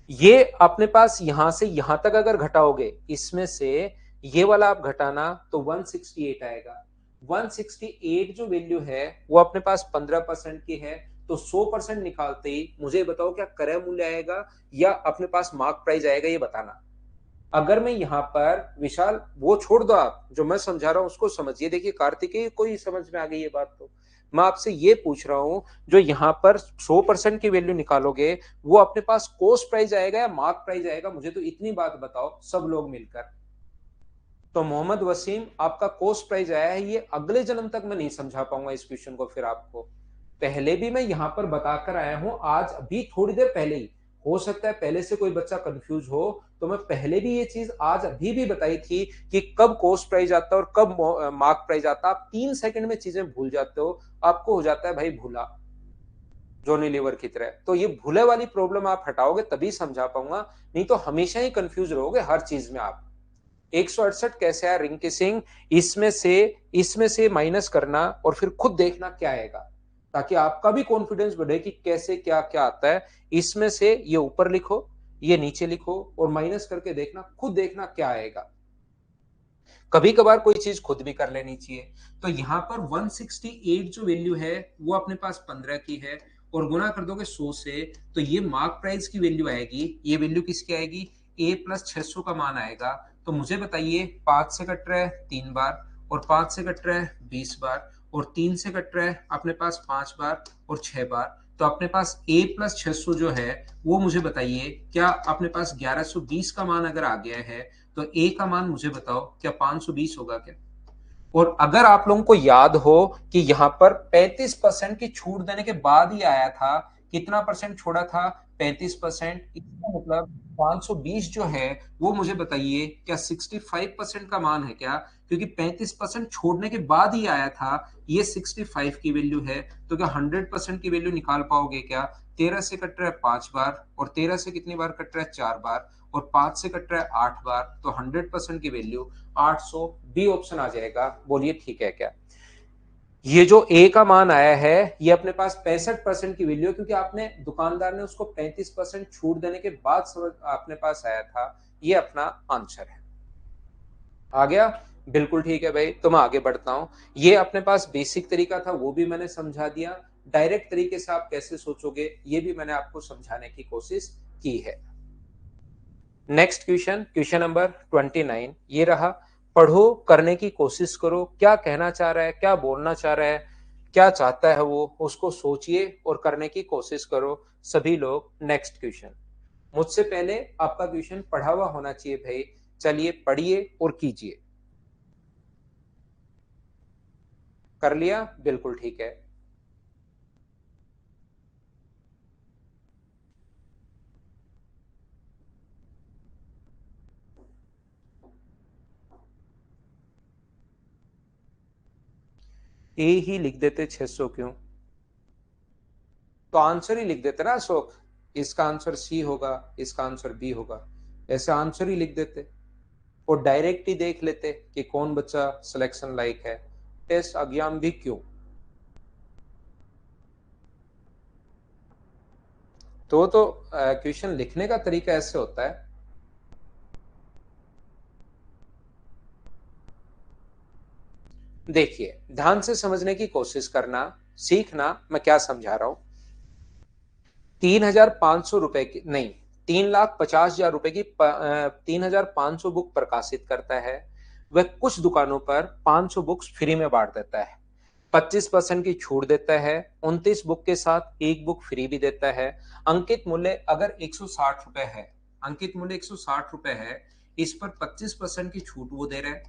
ये अपने पास यहां से यहां तक अगर घटाओगे, इसमें से ये वाला आप घटाना तो 168 आएगा। 168 जो वैल्यू है वो अपने पास 15% की है। तो 100% निकालते ही मुझे बताओ क्या क्रय मूल्य आएगा या अपने पास मार्क प्राइस आएगा, ये बताना। अगर मैं यहाँ पर विशाल, वो छोड़ दो, आप जो मैं समझा रहा हूं उसको समझिए। देखिए कार्तिकेय कोई समझ में आ गई ये बात? तो मैं आपसे ये पूछ रहा हूं, जो यहाँ पर 100% की वैल्यू निकालोगे वो अपने पास कॉस्ट प्राइस आएगा या मार्क प्राइस आएगा? मुझे तो इतनी बात बताओ सब लोग मिलकर। तो मोहम्मद वसीम आपका कॉस्ट प्राइस आया है। ये अगले जन्म तक मैं नहीं समझा पाऊंगा इस क्वेश्चन को। फिर आपको पहले भी मैं यहां पर बताकर आया हूं, आज अभी थोड़ी देर पहले ही। हो सकता है पहले से कोई बच्चा कंफ्यूज हो, तो मैं पहले भी ये चीज आज अभी भी बताई थी कि कब कॉस्ट प्राइस आता है और कब मार्क प्राइस आता है। आप 3 सेकंड में चीजें भूल जाते हो, आपको हो जाता है भाई भूला, जॉनी लीवर की तरह। तो ये भूले वाली प्रॉब्लम आप हटाओगे तभी समझा पाऊंगा, नहीं तो हमेशा ही कंफ्यूज रहोगे हर चीज में आप। 168 कैसे आया रिंकी सिंह, इसमें से माइनस करना और फिर खुद देखना क्या आएगा, ताकि आपका भी कॉन्फिडेंस बढ़े कि कैसे क्या क्या आता है। इसमें से ये ऊपर लिखो, ये नीचे लिखो और माइनस करके देखना, खुद देखना क्या आएगा। कभी कभार कोई चीज खुद भी कर लेनी चाहिए। तो यहां पर 168 जो वैल्यू है वो अपने पास 15 की है और गुना कर दोगे 100 से, तो ये मार्क प्राइस की वैल्यू आएगी। ये वैल्यू किसकी आएगी, ए प्लस 600 का मान आएगा। तो मुझे बताइए 5 से कट रहा है 3 बार और 5 से कट रहा है 20 बार और 3 से कट रहा है अपने पास 5 बार और 6 बार। तो अपने पास ए प्लस 600 जो है वो मुझे बताइए क्या अपने पास 1120 का मान अगर आ गया है, तो ए का मान मुझे बताओ क्या 520 होगा क्या? और अगर आप लोगों को याद हो कि यहां पर 35% की छूट देने के बाद ही आया था, कितना परसेंट छोड़ा था, 35%। इसका मतलब 520 जो है वो मुझे बताइए क्या 65% का मान है क्या? क्योंकि 35% छोड़ने के बाद ही आया था, ये 65 की वैल्यू है। तो क्या 100% की वैल्यू निकाल पाओगे क्या? 13 से कट रहा है 5 बार और 13 से कितनी बार कट रहा है 4 बार और 5 से कट रहा है 8 बार। तो 100% की वैल्यू 800, बी ऑप्शन आ जाएगा। बोलिए ठीक है क्या? ये जो ए का मान आया है ये अपने पास 65% की वैल्यू है, क्योंकि आपने दुकानदार ने उसको 35% छूट देने के बाद समझ अपने पास आया था। ये अपना आंसर है। आ गया? बिल्कुल ठीक है भाई। तो मैं आगे बढ़ता हूं। ये अपने पास बेसिक तरीका था, वो भी मैंने समझा दिया। डायरेक्ट तरीके से आप कैसे सोचोगे ये भी मैंने आपको समझाने की कोशिश की है। नेक्स्ट क्वेश्चन, क्वेश्चन नंबर 29 ये रहा। पढ़ो, करने की कोशिश करो, क्या कहना चाह रहा है, क्या बोलना चाह रहा है, क्या चाहता है वो, उसको सोचिए और करने की कोशिश करो सभी लोग। नेक्स्ट क्वेश्चन, मुझसे पहले आपका क्वेश्चन पढ़ा हुआ होना चाहिए भाई। चलिए पढ़िए और कीजिए। कर लिया, बिल्कुल ठीक है। ए ही लिख देते 600 क्यों? तो आंसर ही लिख देते ना अशोक। इसका आंसर सी होगा, इसका आंसर बी होगा, ऐसे आंसर ही लिख देते और डायरेक्ट ही देख लेते कि कौन बच्चा सिलेक्शन लायक है। टेस्ट एग्जाम भी क्यों? तो क्वेश्चन लिखने का तरीका ऐसे होता है। देखिए, ध्यान से समझने की कोशिश करना, सीखना मैं क्या समझा रहा हूं। 3,500 रुपए की नहीं, 3,50,000 रुपए की 3,500 बुक प्रकाशित करता है। वह कुछ दुकानों पर 500 बुक्स फ्री में बांट देता है, 25% की छूट देता है, 29 बुक के साथ एक बुक फ्री भी देता है। अंकित मूल्य अगर 160 रुपए है, अंकित मूल्य 160 रुपए है, इस पर 25% की छूट वो दे रहे हैं,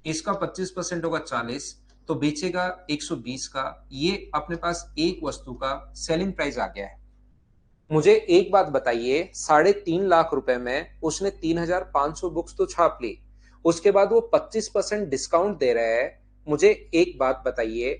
इसका 25% होगा 40, तो बेचेगा 120 का। ये अपने पास एक वस्तु का सेलिंग प्राइस आ गया है। मुझे एक बात बताइए, 3.5 लाख रुपए में उसने 3,500 बुक्स तो छाप ली, उसके बाद वो 25% डिस्काउंट दे रहा है। मुझे एक बात बताइए,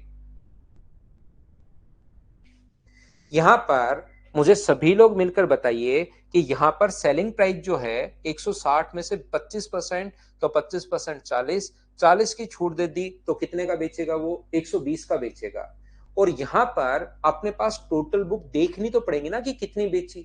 यहां पर मुझे सभी लोग मिलकर बताइए कि यहां पर सेलिंग प्राइस जो है 160 में से 25%, तो 25% 40, 40 की छूट दे दी तो कितने का बेचेगा वो? 120 का बेचेगा। और यहां पर अपने पास टोटल बुक देखनी तो पड़ेगी ना कि कितनी बेची।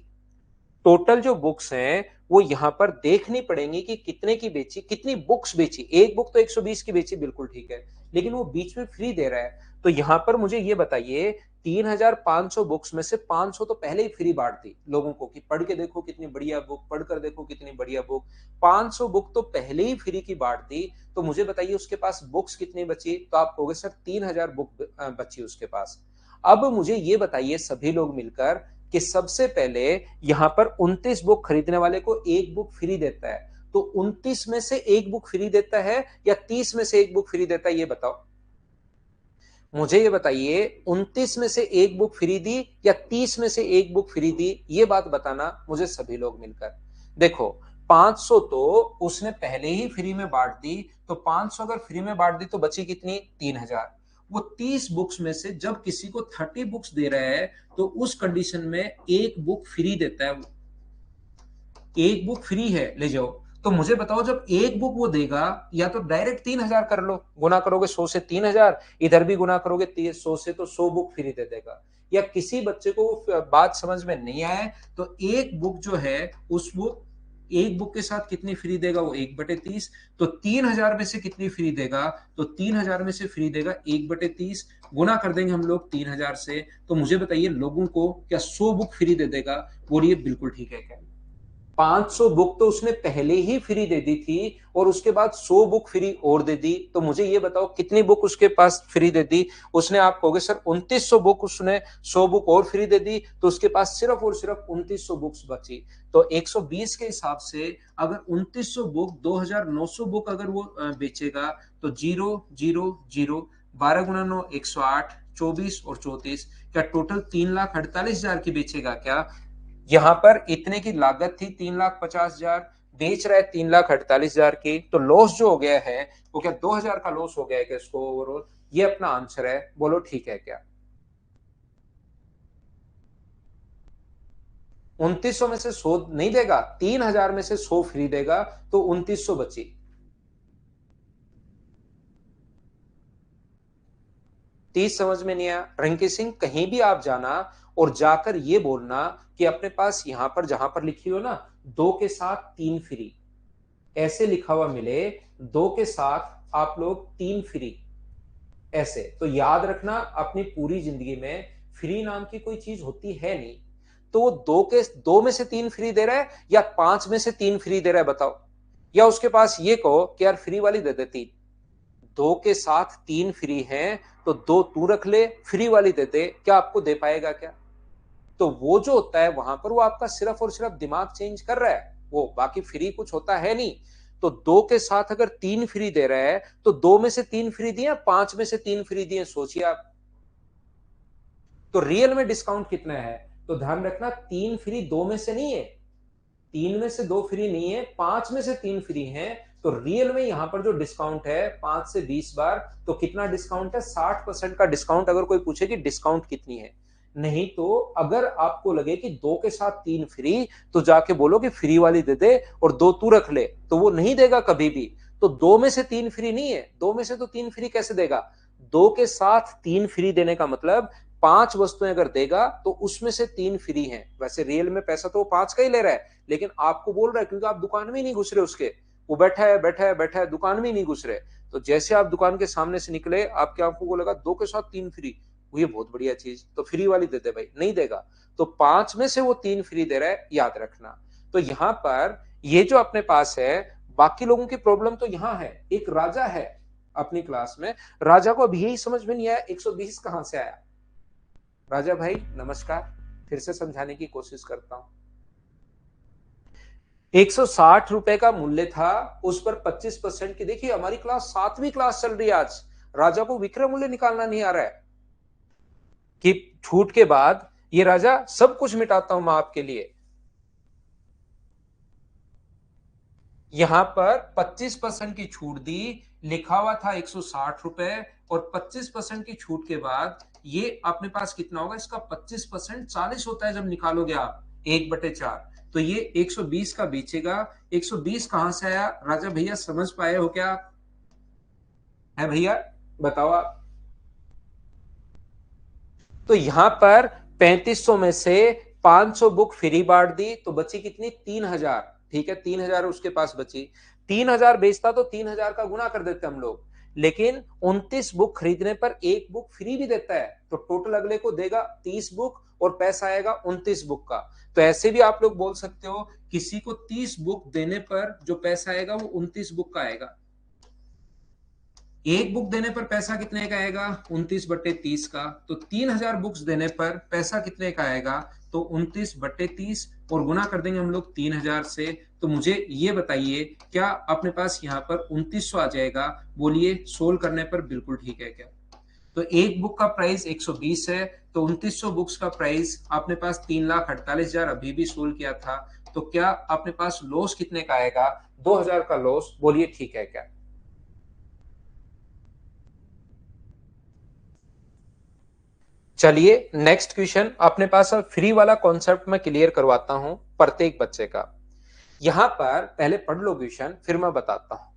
टोटल जो बुक्स हैं वो यहां पर देखनी पड़ेंगी कि कितने की बेची, कितनी बुक्स बेची। एक बुक तो 120 की बेची, बिल्कुल ठीक है, लेकिन वो बीच में फ्री दे रहा है। तो यहां पर मुझे ये बताइए, 3,500 बुक्स में से 500 तो पहले ही फ्री बांट दी लोगों को कि पढ़ के देखो कितनी बढ़िया बुक, पढ़कर देखो कितनी बढ़िया बुक। 500 बुक तो पहले ही फ्री की बांट दी। तो मुझे बताइए उसके पास बुक्स कितनी बची? तो आप कहोगे सर 3,000 बुक बची उसके पास। अब मुझे ये बताइए सभी लोग मिलकर कि सबसे पहले यहां पर 29 बुक खरीदने वाले को एक बुक फ्री देता है, तो 29 में से एक बुक फ्री देता है या 30 में से एक बुक फ्री देता है, ये बताओ मुझे। ये बताइए, 29 में से एक बुक फ्री दी या 30 में से एक बुक फ्री दी, ये बात बताना मुझे सभी लोग मिलकर। देखो, 500 तो उसने पहले ही फ्री में बांट दी, तो 500 अगर फ्री में बांट दी तो बची कितनी? 3,000। वो 30 बुक्स में से जब किसी को 30 बुक्स दे रहा है, तो उस कंडीशन में एक बुक फ्री देता है। एक बुक फ्री है, ले जाओ। तो मुझे बताओ, जब एक बुक वो देगा, या तो डायरेक्ट 3,000 कर लो, गुना करोगे 100 से 3,000, इधर भी गुना करोगे 100 से, तो 100 बुक फ्री दे देगा। या किसी बच्चे को बात समझ में नहीं आए तो एक बुक जो है, उस वो एक बुक के साथ कितनी फ्री देगा? वो 1/30। तो 3,000 में से कितनी फ्री देगा? तो 3,000 में से फ्री देगा 1/30। गुना कर देंगे हम लोग 3,000 से। तो मुझे बताइए, लोगों को क्या 100 बुक फ्री दे देगा? बोलिए बिल्कुल ठीक है क्या? 500 बुक तो उसने पहले ही फ्री दे दी थी और उसके बाद 100 बुक फ्री और दे दी। तो मुझे ये बताओ कितनी बुक उसके पास फ्री दे दी उसने? आप कहोगे सर 2900 बुक, उसने 100 बुक और फ्री दे दी, तो उसके पास सिर्फ और सिर्फ 2900 बुक्स बची। तो 120 के हिसाब से अगर 2900 बुक, 2,900 बुक अगर वो बेचेगा, तो 0 0 0, 12 × 9 108, 24 और 34, क्या टोटल 3,48,000 की बेचेगा क्या? यहां पर इतने की लागत थी 3,50,000, बेच रहा है 3,48,000 की, तो लॉस जो हो गया है वो क्या 2,000 का लॉस हो गया है क्या इसको ओवरऑल? ये अपना आंसर है, बोलो ठीक है क्या? 2900 में से 100 नहीं देगा, 3,000 में से 100 फ्री देगा, तो 2900 बची। 30 समझ में नहीं आया? रिंकी सिंह, कहीं भी आप जाना और जाकर ये बोलना कि अपने पास यहां पर जहां पर लिखी हो ना, 2 के साथ 3 फ्री, ऐसे लिखा हुआ मिले, 2 के साथ आप लोग 3 फ्री, ऐसे। तो याद रखना, अपनी पूरी जिंदगी में फ्री नाम की कोई चीज होती है नहीं। तो वो दो में से 3 फ्री दे रहा है या 5 में से 3 फ्री दे रहा है बताओ। या उसके पास ये कहो कि यार फ्री वाली दे दे 3, 2 के साथ 3 फ्री हैं तो 2 तू रख ले, फ्री वाली दे दे, क्या आपको दे पाएगा क्या? तो वो जो होता है वहां पर वो आपका सिर्फ और सिर्फ दिमाग चेंज कर रहा है, वो बाकी फ्री कुछ होता है नहीं। तो 2 के साथ अगर 3 फ्री दे रहा है तो 2 में से 3 फ्री दिए, 5 में से 3 फ्री दिए, सोचिए आप। तो रियल में डिस्काउंट कितना है? तो ध्यान रखना, 3 फ्री 2 में से नहीं है, 3 में से 2 फ्री नहीं है, 5 में से 3 फ्री हैं। तो रियल में यहां पर जो डिस्काउंट है 5 से 20 बार, तो कितना डिस्काउंट है? 60% का डिस्काउंट। अगर कोई पूछे कि डिस्काउंट कितनी है, नहीं तो अगर आपको लगे कि 2 के साथ 3 फ्री, तो जाके बोलो कि फ्री वाली दे दे और 2 तू रख ले, तो वो नहीं देगा कभी भी। तो 2 में से 3 फ्री नहीं है, 2 में से तो 3 फ्री कैसे देगा? 2 के साथ 3 फ्री देने का मतलब 5 वस्तुएं अगर देगा तो उसमें से 3 फ्री हैं। वैसे रियल में पैसा तो वो 5 का ही ले रहा है, लेकिन आपको बोल रहा है क्योंकि आप दुकान में ही नहीं घुस रहे उसके, वो बैठा है बैठा है बैठा है, दुकान में ही नहीं घुस रहे। तो जैसे आप दुकान के सामने से निकले, आपकी आंखों को लगा 2 के साथ 3 फ्री, वो ये बहुत बढ़िया चीज, तो फ्री वाली दे दे भाई, नहीं देगा। तो 5 में से वो 3 फ्री दे रहा है, याद रखना। तो यहां पर ये जो अपने पास है, बाकी लोगों की प्रॉब्लम तो यहां है। एक राजा है अपनी क्लास में, राजा को अभी यही समझ में नहीं आया 120 कहां से आया। राजा भाई नमस्कार, फिर से समझाने की कोशिश करता हूं। 160 रुपए का मूल्य था, उस पर 25% की, देखिए हमारी क्लास 7वीं क्लास चल रही है आज, राजा को विक्रय मूल्य निकालना नहीं आ रहा है कि छूट के बाद ये राजा सब कुछ मिटाता हूं मैं आपके लिए। यहां पर 25% की छूट दी, लिखा हुआ था 160 रुपए, और 25% की छूट के बाद ये अपने पास कितना होगा? इसका 25% 40 होता है जब निकालोगे आप 1/4, तो ये 120 का बेचेगा। 120 कहां से आया राजा भैया, समझ पाए हो क्या? है भैया, बताओ आप। तो यहां पर 3500 में से 500 बुक फ्री बांट दी, तो बची कितनी? 3000। ठीक है, 3000 उसके पास बची। 3000 बेचता तो 3000 का गुना कर देते हम लोग, लेकिन 29 बुक खरीदने पर एक बुक फ्री भी देता है, तो टोटल अगले को देगा 30 बुक और पैसा आएगा 29 बुक का। तो ऐसे भी आप लोग बोल सकते हो, किसी को 30 बुक देने पर जो पैसा आएगा वो 29 बुक का आएगा। एक बुक देने पर पैसा कितने का आएगा? 29/30 का। तो 3000 बुक्स देने पर पैसा कितने का आएगा? तो 29/30, और गुना कर देंगे हम लोग 3000 से। तो मुझे ये बताइए, क्या अपने पास यहाँ पर 2900 आ जाएगा? बोलिए, सोल्व करने पर बिल्कुल ठीक है क्या? तो एक बुक का प्राइस 120 है, तो 2900 बुक्स का प्राइस अपने पास 3,48,000 अभी भी सोल्व किया था। तो क्या अपने पास लॉस कितने का आएगा? 2000 का लॉस। बोलिए ठीक है क्या? चलिए नेक्स्ट क्वेश्चन अपने पास अब फ्री वाला कॉन्सेप्ट मैं क्लियर करवाता हूं प्रत्येक बच्चे का। यहां पर पहले पढ़ लो क्वेश्चन, फिर मैं बताता हूं।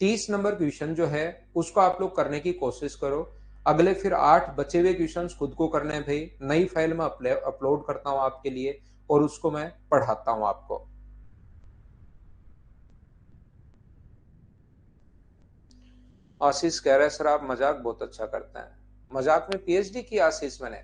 30 नंबर क्वेश्चन जो है उसको आप लोग करने की कोशिश करो। अगले फिर 8 बचे हुए क्वेश्चंस खुद को करने हैं भाई, नई फाइल में अपलोड करता हूं आपके लिए और उसको मैं पढ़ाता हूं आपको। आशीष कह रहे हैं सर आप मजाक बहुत अच्छा करते हैं। मजाक में पीएचडी की आशीष मैंने।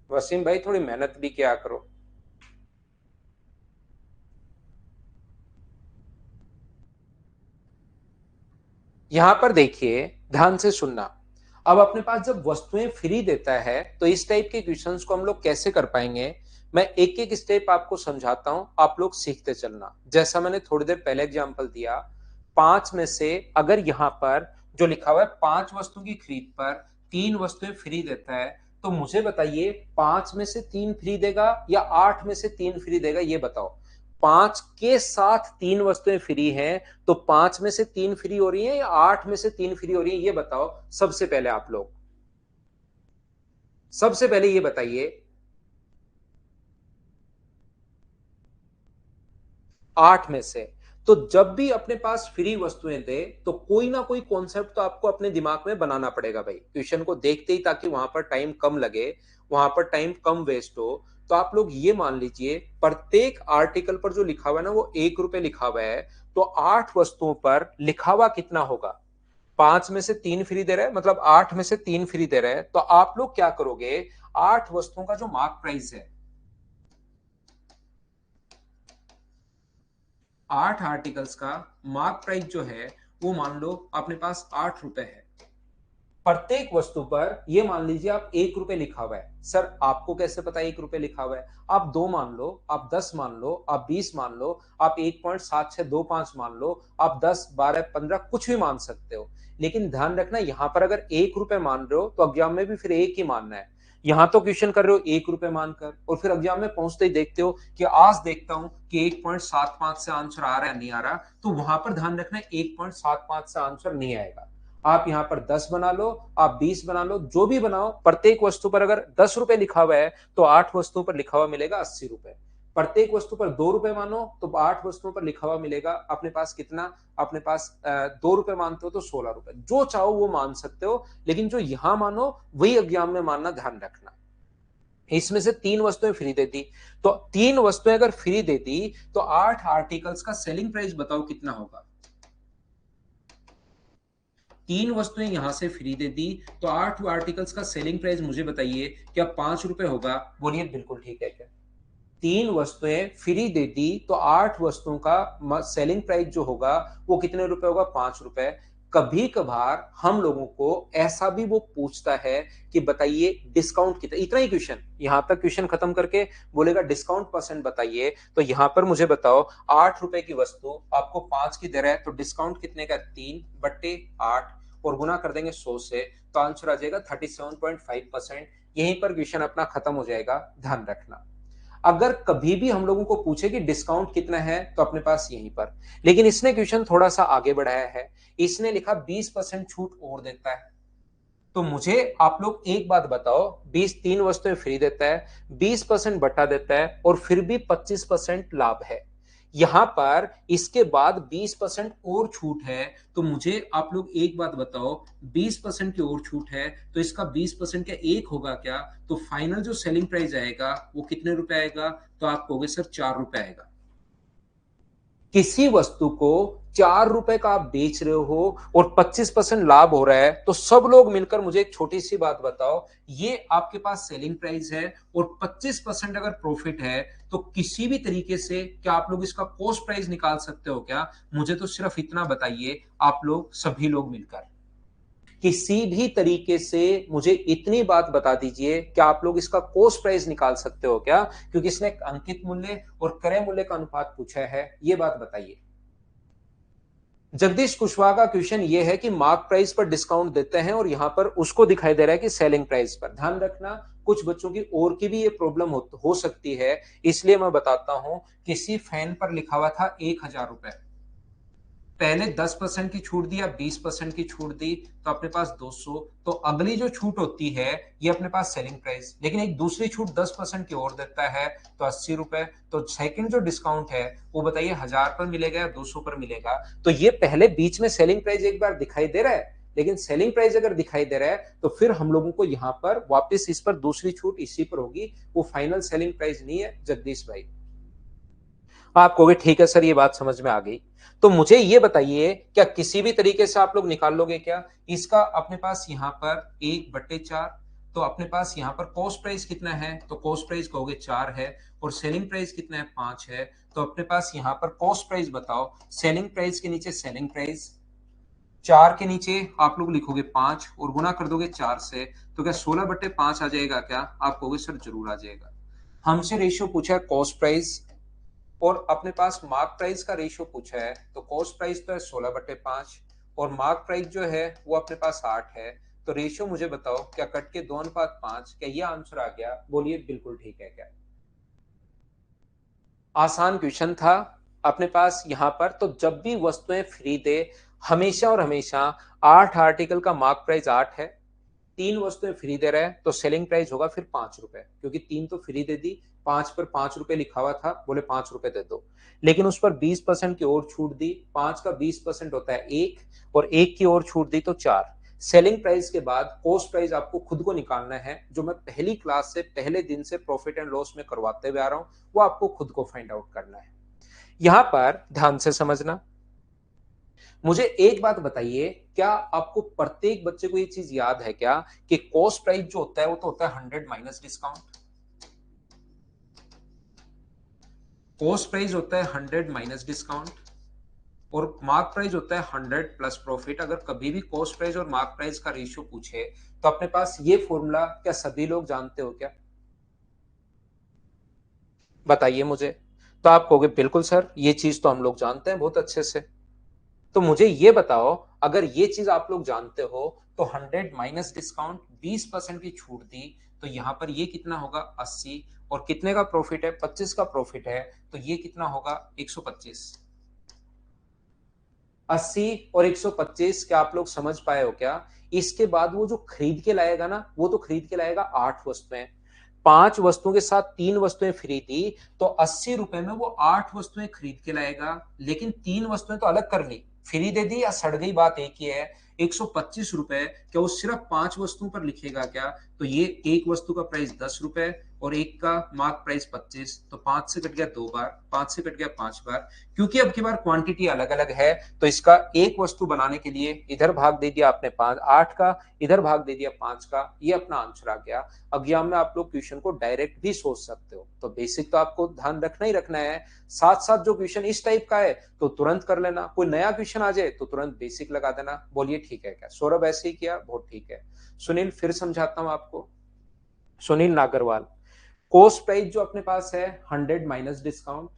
वसीम भाई थोड़ी मेहनत भी किया करो। यहां पर देखिए, ध्यान से सुनना। अब अपने पास जब वस्तुएं फ्री देता है तो इस टाइप के क्वेश्चंस को हम लोग कैसे कर पाएंगे? मैं एक एक स्टेप आपको समझाता हूं, आप लोग सीखते चलना। जैसा मैंने थोड़ी देर पहले एग्जांपल दिया, 5 में से अगर यहां पर जो लिखा हुआ है 5 वस्तु की खरीद पर 3 वस्तुएं फ्री देता है, तो मुझे बताइए 5 में से 3 फ्री देगा या 8 में से 3 फ्री देगा, ये बताओ। 5 के साथ 3 वस्तुएं फ्री हैं, तो 5 में से 3 फ्री हो रही है या 8 में से 3 फ्री हो रही है, ये बताओ। सबसे पहले आप लोग, सबसे पहले ये बताइए। 8 में से, तो जब भी अपने पास फ्री वस्तुएं दे तो कोई ना कोई कॉन्सेप्ट तो आपको अपने दिमाग में बनाना पड़ेगा भाई, क्वेश्चन को देखते ही, ताकि वहां पर टाइम कम लगे, वहां पर टाइम कम वेस्ट हो। तो आप लोग ये मान लीजिए प्रत्येक आर्टिकल पर जो लिखा हुआ है ना वो 1 रुपए लिखा हुआ है, तो 8 वस्तुओं पर लिखा हुआ कितना होगा? 5 में से 3 फ्री दे रहा है, मतलब 8 में से 3 फ्री दे रहा है, तो आप लोग क्या करोगे? 8 वस्तुओं का जो मार्क प्राइस है, 8 आर्टिकल्स का मार्क प्राइस जो है वो मान लो अपने पास 8 रुपए है। प्रत्येक वस्तु पर ये मान लीजिए आप 1 रुपए लिखा हुआ है। सर आपको कैसे पता 1 रुपए लिखा हुआ है? आप 2 मान लो, आप 10 मान लो, आप 20 मान लो, आप 1.7625 मान लो, आप 10, 12, 15 कुछ भी मान सकते हो। लेकिन ध्यान रखना, यहां पर अगर 1 रुपए मान रहे हो तो एग्जाम में भी फिर एक ही मानना है। यहां तो क्वेश्चन कर रहे हो 1 रुपए मानकर, और फिर एग्जाम में पहुंचते ही देखते हो कि आज देखता हूं कि 1.75 से आंसर आ रहा है नहीं आ रहा, तो वहां पर ध्यान रखना 1.75 से आंसर नहीं आएगा। आप यहां पर 10 बना लो, आप 20 बना लो, जो भी बनाओ, प्रत्येक वस्तु पर अगर 10 रुपए लिखा हुआ है तो 8 वस्तुओं पर लिखा हुआ मिलेगा 80 रुपए। प्रत्येक वस्तु पर 2 रुपए मानो तो 8 वस्तुओं पर लिखा हुआ मिलेगा अपने पास कितना? अपने पास 2 रुपए मानते हो तो 16 रुपए। जो चाहो वो मान सकते हो, लेकिन जो यहां मानो वही एग्जाम में मानना, ध्यान रखना। इसमें से 3 वस्तुएं फ्री दे दी, तो 3 वस्तुएं अगर फ्री दे दी तो 8 आर्टिकल्स का सेलिंग प्राइस बताओ कितना होगा? 3 वस्तुएं यहां से फ्री दे दी, तो 8 आर्टिकल्स का सेलिंग प्राइस मुझे बताइए, क्या 5 रुपए होगा? बोलिए बिल्कुल ठीक है क्या? 3 वस्तुएं फ्री दे दी तो 8 वस्तुओं का सेलिंग प्राइस जो होगा वो कितने रुपए होगा? 5 रुपए। कभी कभार हम लोगों को ऐसा भी वो पूछता है कि बताइए डिस्काउंट कितना, इतना ही क्वेश्चन, यहां तक क्वेश्चन खत्म करके बोलेगा डिस्काउंट परसेंट बताइए। तो यहां पर मुझे बताओ 8 रुपए की वस्तु आपको 5 की दे रहा है, तो डिस्काउंट कितने का? 3/8, और गुना कर देंगे 100 से, तो आंसर आ जाएगा 37.5%। यहीं पर क्वेश्चन अपना खत्म हो जाएगा, ध्यान रखना। अगर कभी भी हम लोगों को पूछे कि डिस्काउंट कितना है तो अपने पास यहीं पर, लेकिन इसने क्वेश्चन थोड़ा सा आगे बढ़ाया है। इसने लिखा 20% छूट और देता है। तो मुझे आप लोग एक बात बताओ, 3 वस्तुएं फ्री देता है, 20% बटा देता है, और फिर भी 25% लाभ है। यहां पर इसके बाद 20% और छूट है, तो मुझे आप लोग एक बात बताओ, 20% की और छूट है तो इसका 20% का एक होगा क्या? तो फाइनल जो सेलिंग प्राइस आएगा वो कितने रुपए आएगा? तो आप कहोगे सर 4 रुपए आएगा। किसी वस्तु को 4 रुपए का आप बेच रहे हो और 25% लाभ हो रहा है, तो सब लोग मिलकर मुझे एक छोटी सी बात बताओ, ये आपके पास सेलिंग प्राइस है और 25% अगर प्रॉफिट है, तो किसी भी तरीके से क्या आप लोग इसका कॉस्ट प्राइस निकाल सकते हो क्या? मुझे तो सिर्फ इतना बताइए, आप लोग सभी लोग मिलकर किसी भी तरीके से मुझे इतनी बात बता दीजिए कि आप लोग इसका कॉस्ट प्राइस निकाल सकते हो क्या? क्योंकि इसने अंकित मूल्य और क्रय मूल्य का अनुपात पूछा है, ये बात बताइए। जगदीश कुशवाहा का क्वेश्चन ये है कि मार्क प्राइस पर डिस्काउंट देते हैं और यहां पर उसको दिखाई दे रहा है कि सेलिंग प्राइस पर। ध्यान रखना, कुछ बच्चों की और की भी ये प्रॉब्लम हो सकती है, इसलिए मैं बताता हूं। किसी फैन पर लिखा हुआ था 1000 रुपए, पहले 10% की छूट दी या 20% की छूट दी, तो अपने पास 200। तो अगली जो छूट होती है ये अपने पास सेलिंग प्राइस, लेकिन एक दूसरी छूट 10% की और देता है, तो 80 रुपए। तो सेकंड जो डिस्काउंट है वो बताइए 1000 पर मिलेगा या 200 पर मिलेगा? तो ये पहले बीच में सेलिंग प्राइस एक बार दिखाई दे रहा है, लेकिन सेलिंग प्राइस अगर दिखाई दे रहा है तो फिर हम लोगों को यहां पर वापस इस पर दूसरी छूट इसी पर होगी, वो फाइनल सेलिंग प्राइस नहीं है जगदीश भाई। आप कहोगे ठीक है सर, ये बात समझ में आ गई। तो मुझे ये बताइए, क्या किसी भी तरीके से आप लोग निकाल लोगे क्या? इसका अपने पास यहां पर 1/4, तो अपने पास यहां पर कॉस्ट प्राइस कितना है? तो कॉस्ट प्राइस कहोगे 4 है, और सेलिंग प्राइस कितना है? 5 है। तो अपने पास यहां पर कॉस्ट प्राइस बताओ, सेलिंग प्राइस के नीचे सेलिंग प्राइस, 4 के नीचे आप लोग लिखोगे 5 और गुना कर दोगे 4 से, तो क्या 16/5 आ जाएगा क्या? आप कहोगे सर जरूर आ जाएगा। हमसे रेशियो पूछा है कॉस्ट प्राइस, और अपने पास मार्क प्राइस का रेशियो पूछा है, तो कॉस्ट प्राइस तो है 16/5 और मार्क प्राइस जो है वो अपने पास 8 है। तो रेशियो मुझे बताओ, क्या कट के 2:5, क्या ये आंसर आ गया? बोलिए बिल्कुल ठीक है क्या? आसान क्वेश्चन था अपने पास यहां पर। तो जब भी वस्तुएं फ्री दे, हमेशा और हमेशा 8 आर्टिकल का मार्क प्राइस 8 है, तीन वस्तुएं फ्री दे रहा है तो सेलिंग प्राइस होगा फिर 5 रुपए, क्योंकि तीन तो फ्री दे दी, 5 पर 5 रुपए लिखा हुआ था, बोले 5 रुपए दे दो। लेकिन उस पर 20% की और छूट दी, 5 का 20% होता है 1, और 1 की और छूट दी तो 4। सेलिंग प्राइस के बाद कॉस्ट प्राइस आपको खुद को निकालना है, जो मैं पहली क्लास से पहले दिन से प्रॉफिट एंड लॉस में करवाते हुए आ रहा हूं, वो आपको खुद को फाइंड आउट करना है। यहां पर ध्यान से समझना, मुझे एक बात बताइए, क्या आपको प्रत्येक बच्चे को ये चीज याद है क्या कि कॉस्ट प्राइस जो होता है वो तो होता है 100 माइनस डिस्काउंट। कॉस्ट प्राइस होता है 100 माइनस डिस्काउंट, और मार्क प्राइस होता है 100 प्लस प्रॉफिट। अगर कभी भी कॉस्ट प्राइस और मार्क प्राइस का रेशियो पूछे तो अपने पास ये फॉर्मूला क्या सभी लोग जानते हो क्या? बताइए मुझे। तो आप कहोगे बिल्कुल सर, ये चीज तो हम लोग जानते हैं बहुत अच्छे से। तो मुझे ये बताओ, अगर ये चीज आप लोग जानते हो तो 100 माइनस डिस्काउंट 20% की छूट दी, तो यहां पर ये कितना होगा 80, और कितने का प्रॉफिट है 25 का प्रॉफिट है, तो ये कितना होगा 125। 80 और 125 क्या आप लोग समझ पाए हो क्या? इसके बाद वो जो खरीद के लाएगा ना, वो तो खरीद के लाएगा 8 वस्तुएं। 5 वस्तुओं के साथ 3 वस्तुएं फ्री थी, तो 80 रुपए में वो 8 वस्तुएं खरीद के लाएगा। लेकिन 3 वस्तुएं तो अलग कर ली, फ्री दे दी या सड़ गई, बात एक ही है। 125 रुपए, क्या वो सिर्फ 5 वस्तुओं पर लिखेगा क्या? तो ये एक वस्तु का प्राइस 10 रुपए और एक का मार्क प्राइस 25, तो 5 से कट गया 2 बार, 5 से कट गया 5 बार। क्योंकि अब की बार क्वांटिटी अलग अलग है, तो इसका एक वस्तु बनाने के लिए इधर भाग दे दिया आपने 8 का, इधर भाग दे दिया 5 का, ये अपना आंसर आ गया। एग्जाम में आप लोग क्वेश्चन को डायरेक्ट भी सोच सकते हो, तो बेसिक तो आपको ध्यान रखना ही रखना है। साथ साथ जो क्वेश्चन इस टाइप का है तो तुरंत कर लेना, कोई नया क्वेश्चन आ जाए तो तुरंत बेसिक लगा देना। बोलिए ठीक है क्या? सौरभ ऐसे ही किया, बहुत ठीक है। सुनील फिर समझाता हूं आपको। सुनील नागरवाल, कॉस्ट प्राइस जो अपने पास है 100 माइनस डिस्काउंट,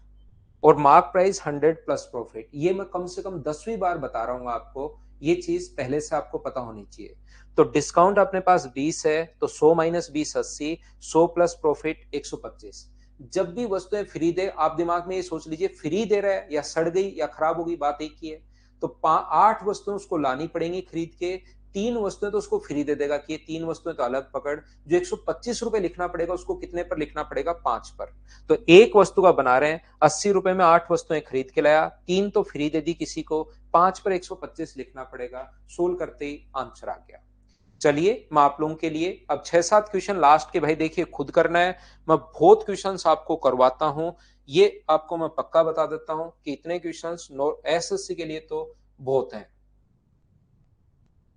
और मार्क प्राइस 100 प्लस प्रॉफिट, ये मैं कम से कम 10वीं बार बता रहा हूं आपको, ये चीज पहले से आपको पता होनी चाहिए। तो डिस्काउंट अपने पास 20 है, तो 100 माइनस 20 80, 100 प्लस प्रॉफिट 125। जब भी वस्तुएं फ्री दे, आप दिमाग में ये सोच लीजिए फ्री दे रहा है या सड़ गई या खराब हो गई, बात एक ही है। तो 8 वस्तुएं उसको लानी पड़ेंगी खरीद के, 3 वस्तुएं तो उसको फ्री दे देगा कि ये 3 वस्तुएं तो अलग पकड़। जो 125 रुपए लिखना पड़ेगा उसको कितने पर लिखना पड़ेगा? 5 पर। तो एक वस्तु का बना रहे हैं, 80 रुपए में 8 वस्तुएं खरीद के लाया, 3 तो फ्री दे दी किसी को, 5 पर 125 लिखना पड़ेगा। सोल्व करते ही आंसर आ गया। चलिए मैं आप लोगों के लिए अब 6-7 क्वेश्चन लास्ट के, भाई देखिए खुद करना है, मैं बहुत क्वेश्चंस आपको करवाता हूं, ये आपको मैं पक्का बता देता हूं कि इतने क्वेश्चंस एसएससी के लिए तो बहुत हैं।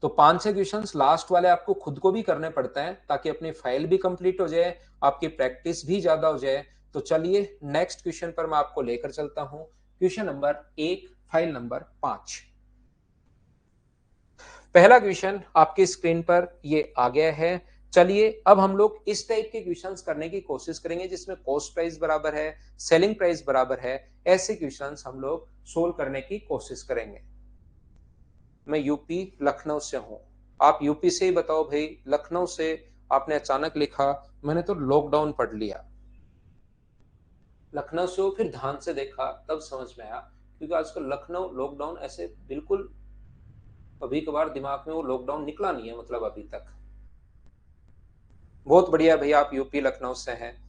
तो 5-6 क्वेश्चंस लास्ट वाले आपको खुद को भी करने पड़ते हैं, ताकि अपनी फाइल भी कंप्लीट हो जाए, आपकी प्रैक्टिस भी ज्यादा हो जाए। तो चलिए नेक्स्ट क्वेश्चन पर मैं आपको लेकर चलता हूं। Question number 1, file number 5। पहला क्वेश्चन आपकी स्क्रीन पर ये आ गया है। चलिए अब हम लोग इस टाइप के क्वेश्चंस करने की कोशिश करेंगे जिसमें कॉस्ट प्राइस बराबर है, सेलिंग प्राइस बराबर है। ऐसे क्वेश्चंस हम लोग सोल्व करने की कोशिश करेंगे। मैं यूपी लखनऊ से हूं, आप यूपी से ही बताओ भाई। लखनऊ से आपने अचानक लिखा, मैंने तो लॉकडाउन पढ़ लिया। लखनऊ से हो, फिर ध्यान से देखा तब समझ में आया, क्योंकि आजकल लखनऊ लॉकडाउन ऐसे बिल्कुल कभी कभार दिमाग में वो लॉकडाउन निकला नहीं है, मतलब अभी तक। बहुत बढ़िया भैया, आप यूपी लखनऊ से हैं।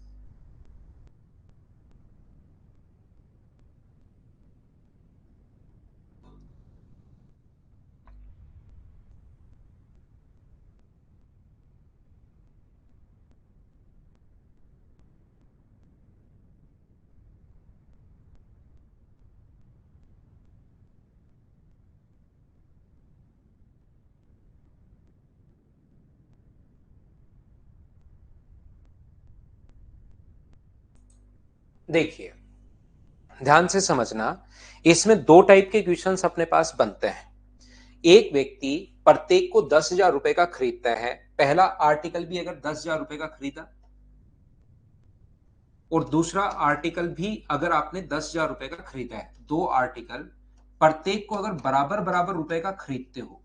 देखिए ध्यान से समझना, इसमें दो टाइप के क्वेश्चंस अपने पास बनते हैं। एक व्यक्ति प्रत्येक को 10,000 रुपए का खरीदता है, पहला आर्टिकल भी अगर 10,000 रुपए का खरीदा, और दूसरा आर्टिकल भी अगर आपने 10,000 रुपए का खरीदा है, दो आर्टिकल प्रत्येक को अगर बराबर बराबर रुपए का खरीदते हो,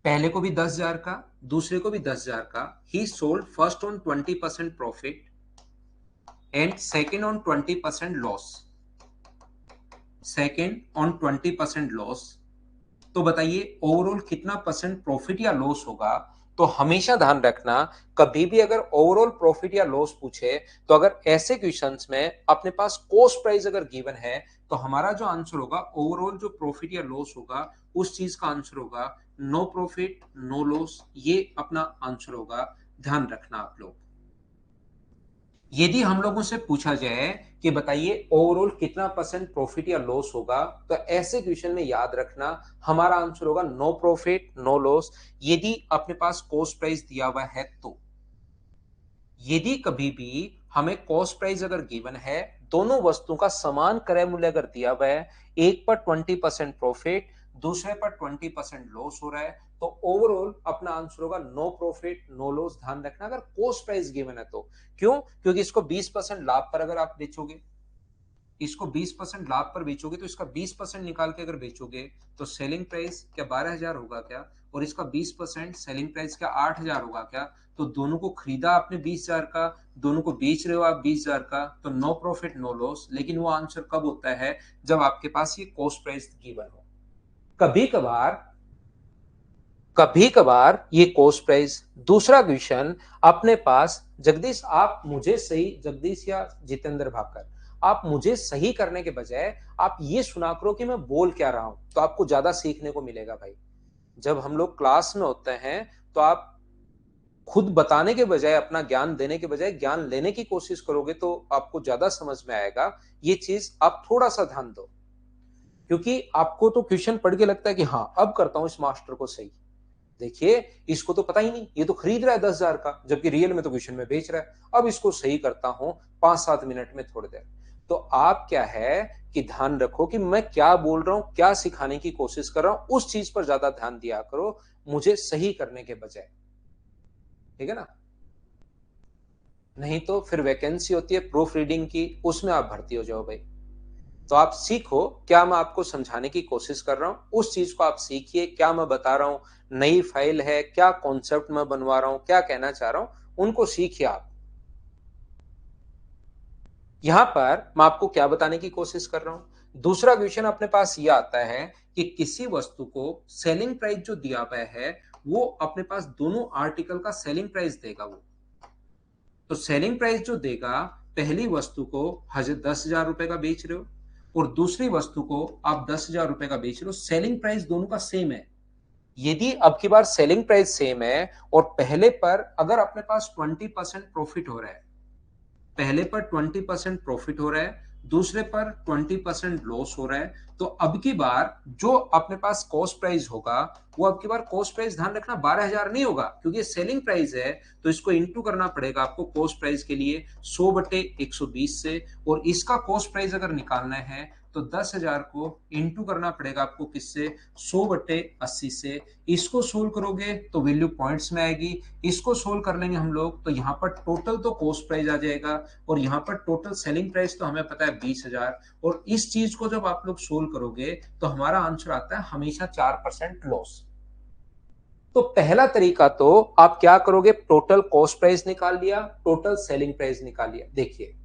पहले को भी 10,000 का, दूसरे को भी 10,000 का, ही sold first on 20% profit and second on 20% loss, second on 20% loss. तो बताइए ओवरऑल कितना परसेंट प्रॉफिट या लॉस होगा? तो हमेशा ध्यान रखना, कभी भी अगर ओवरऑल प्रॉफिट या लॉस पूछे, तो अगर ऐसे क्वेश्चंस में अपने पास कॉस्ट प्राइस अगर गिवन है, तो हमारा जो आंसर होगा ओवरऑल जो प्रॉफिट या लॉस होगा उस चीज का आंसर होगा नो प्रॉफिट नो लॉस, ये अपना आंसर होगा। ध्यान रखना आप लोग। यदि हम लोगों से पूछा जाए कि बताइए ओवरऑल कितना परसेंट प्रॉफिट या लॉस होगा, तो ऐसे क्वेश्चन में याद रखना हमारा आंसर होगा नो प्रॉफिट नो लॉस, यदि अपने पास कॉस्ट प्राइस दिया हुआ है तो। यदि कभी भी हमें कॉस्ट प्राइस अगर गिवन है, दोनों वस्तुओं का समान क्रय मूल्य अगर दिया हुआ है, एक पर 20% प्रॉफिट, दूसरे पर 20% लॉस हो रहा है, तो ओवरऑल अपना आंसर होगा नो प्रॉफिट नो लॉस। ध्यान रखना अगर कॉस्ट प्राइस गिवन है तो। क्यों? क्योंकि इसको 20% लाभ पर अगर आप बेचोगे, इसको 20% लाभ पर बेचोगे, तो इसका 20% निकाल के अगर बेचोगे तो सेलिंग प्राइस क्या 12,000 होगा क्या, और इसका 20% सेलिंग प्राइस क्या 8,000 होगा क्या। तो दोनों को खरीदा आपने 20,000 का, दोनों को बेच रहे हो आप 20,000 का, तो नो प्रॉफिट नो लॉस। लेकिन वो आंसर कब होता है? जब आपके पास ये कॉस्ट प्राइस गिवन हो। कभी कभार कभी कभार ये कॉस्ट प्राइस, दूसरा क्वेश्चन अपने पास, जगदीश आप मुझे सही, जगदीश या जितेंद्र भाकर, आप मुझे सही करने के बजाय आप ये सुना करो कि मैं बोल क्या रहा हूं, तो आपको ज्यादा सीखने को मिलेगा भाई। जब हम लोग क्लास में होते हैं तो आप खुद बताने के बजाय, अपना ज्ञान देने के बजाय ज्ञान लेने की कोशिश करोगे तो आपको ज्यादा समझ में आएगा। ये चीज आप थोड़ा सा ध्यान दो, क्योंकि आपको तो क्वेश्चन पढ़ के लगता है कि हाँ अब करता हूं इस मास्टर को सही। देखिए, इसको तो पता ही नहीं, ये तो खरीद रहा है 10,000 का, जबकि रियल में तो क्वेश्चन में बेच रहा है। अब इसको सही करता हूं 5-7 मिनट में, थोड़ी देर। तो आप क्या है कि ध्यान रखो कि मैं क्या बोल रहा हूं, क्या सिखाने की कोशिश कर रहा हूं, उस चीज पर ज्यादा ध्यान दिया करो, मुझे सही करने के बजाय। ठीक है ना? नहीं तो फिर वैकेंसी होती है प्रूफ रीडिंग की, उसमें आप भर्ती हो जाओ भाई। तो आप सीखो क्या मैं आपको समझाने की कोशिश कर रहा हूं, उस चीज को आप सीखिए, क्या मैं बता रहा हूं नई फाइल है, क्या कॉन्सेप्ट मैं बनवा रहा हूं, क्या कहना चाह रहा हूं, उनको सीखिए आप। यहां पर मैं आपको क्या बताने की कोशिश कर रहा हूं, दूसरा क्वेश्चन अपने पास यह आता है कि किसी वस्तु को सेलिंग प्राइस जो दिया हुआ है, वो अपने पास दोनों आर्टिकल का सेलिंग प्राइस देगा वो। तो सेलिंग प्राइस जो देगा, पहली वस्तु को 10,000 रुपए का बेच रहे हो और दूसरी वस्तु को आप 10,000 रुपए का बेच रहे हो, सेलिंग प्राइस दोनों का सेम है। यदि अब की बार सेलिंग प्राइस सेम है और पहले पर अगर अपने पास 20% प्रॉफिट हो रहा है, पहले पर 20% प्रॉफिट हो रहा है, दूसरे पर 20% लॉस हो रहा है, तो अब की बार जो अपने पास कॉस्ट प्राइस होगा, वो अब की बार कॉस्ट प्राइस ध्यान रखना 12,000 नहीं होगा, क्योंकि ये सेलिंग प्राइस है। तो इसको इंटू करना पड़ेगा आपको कॉस्ट प्राइस के लिए 100/120 से, और इसका कॉस्ट प्राइस अगर निकालना है तो 10,000 को इंटू करना पड़ेगा आपको किससे? 100/80 से। इसको सोल्व करोगे तो वैल्यू पॉइंट्स में आएगी, इसको सोल्व कर लेंगे हम लोग तो यहाँ पर टोटल तो कॉस्ट प्राइस आ जाएगा, और यहाँ पर टोटल सेलिंग प्राइस तो हमें पता है 20,000। और इस चीज को जब आप लोग सोल्व करोगे तो हमारा आंसर आता है हमेशा 4% लॉस। तो पहला तरीका तो आप क्या करोगे, टोटल कॉस्ट प्राइस निकाल लिया, टोटल सेलिंग प्राइस निकाल लिया। देखिए,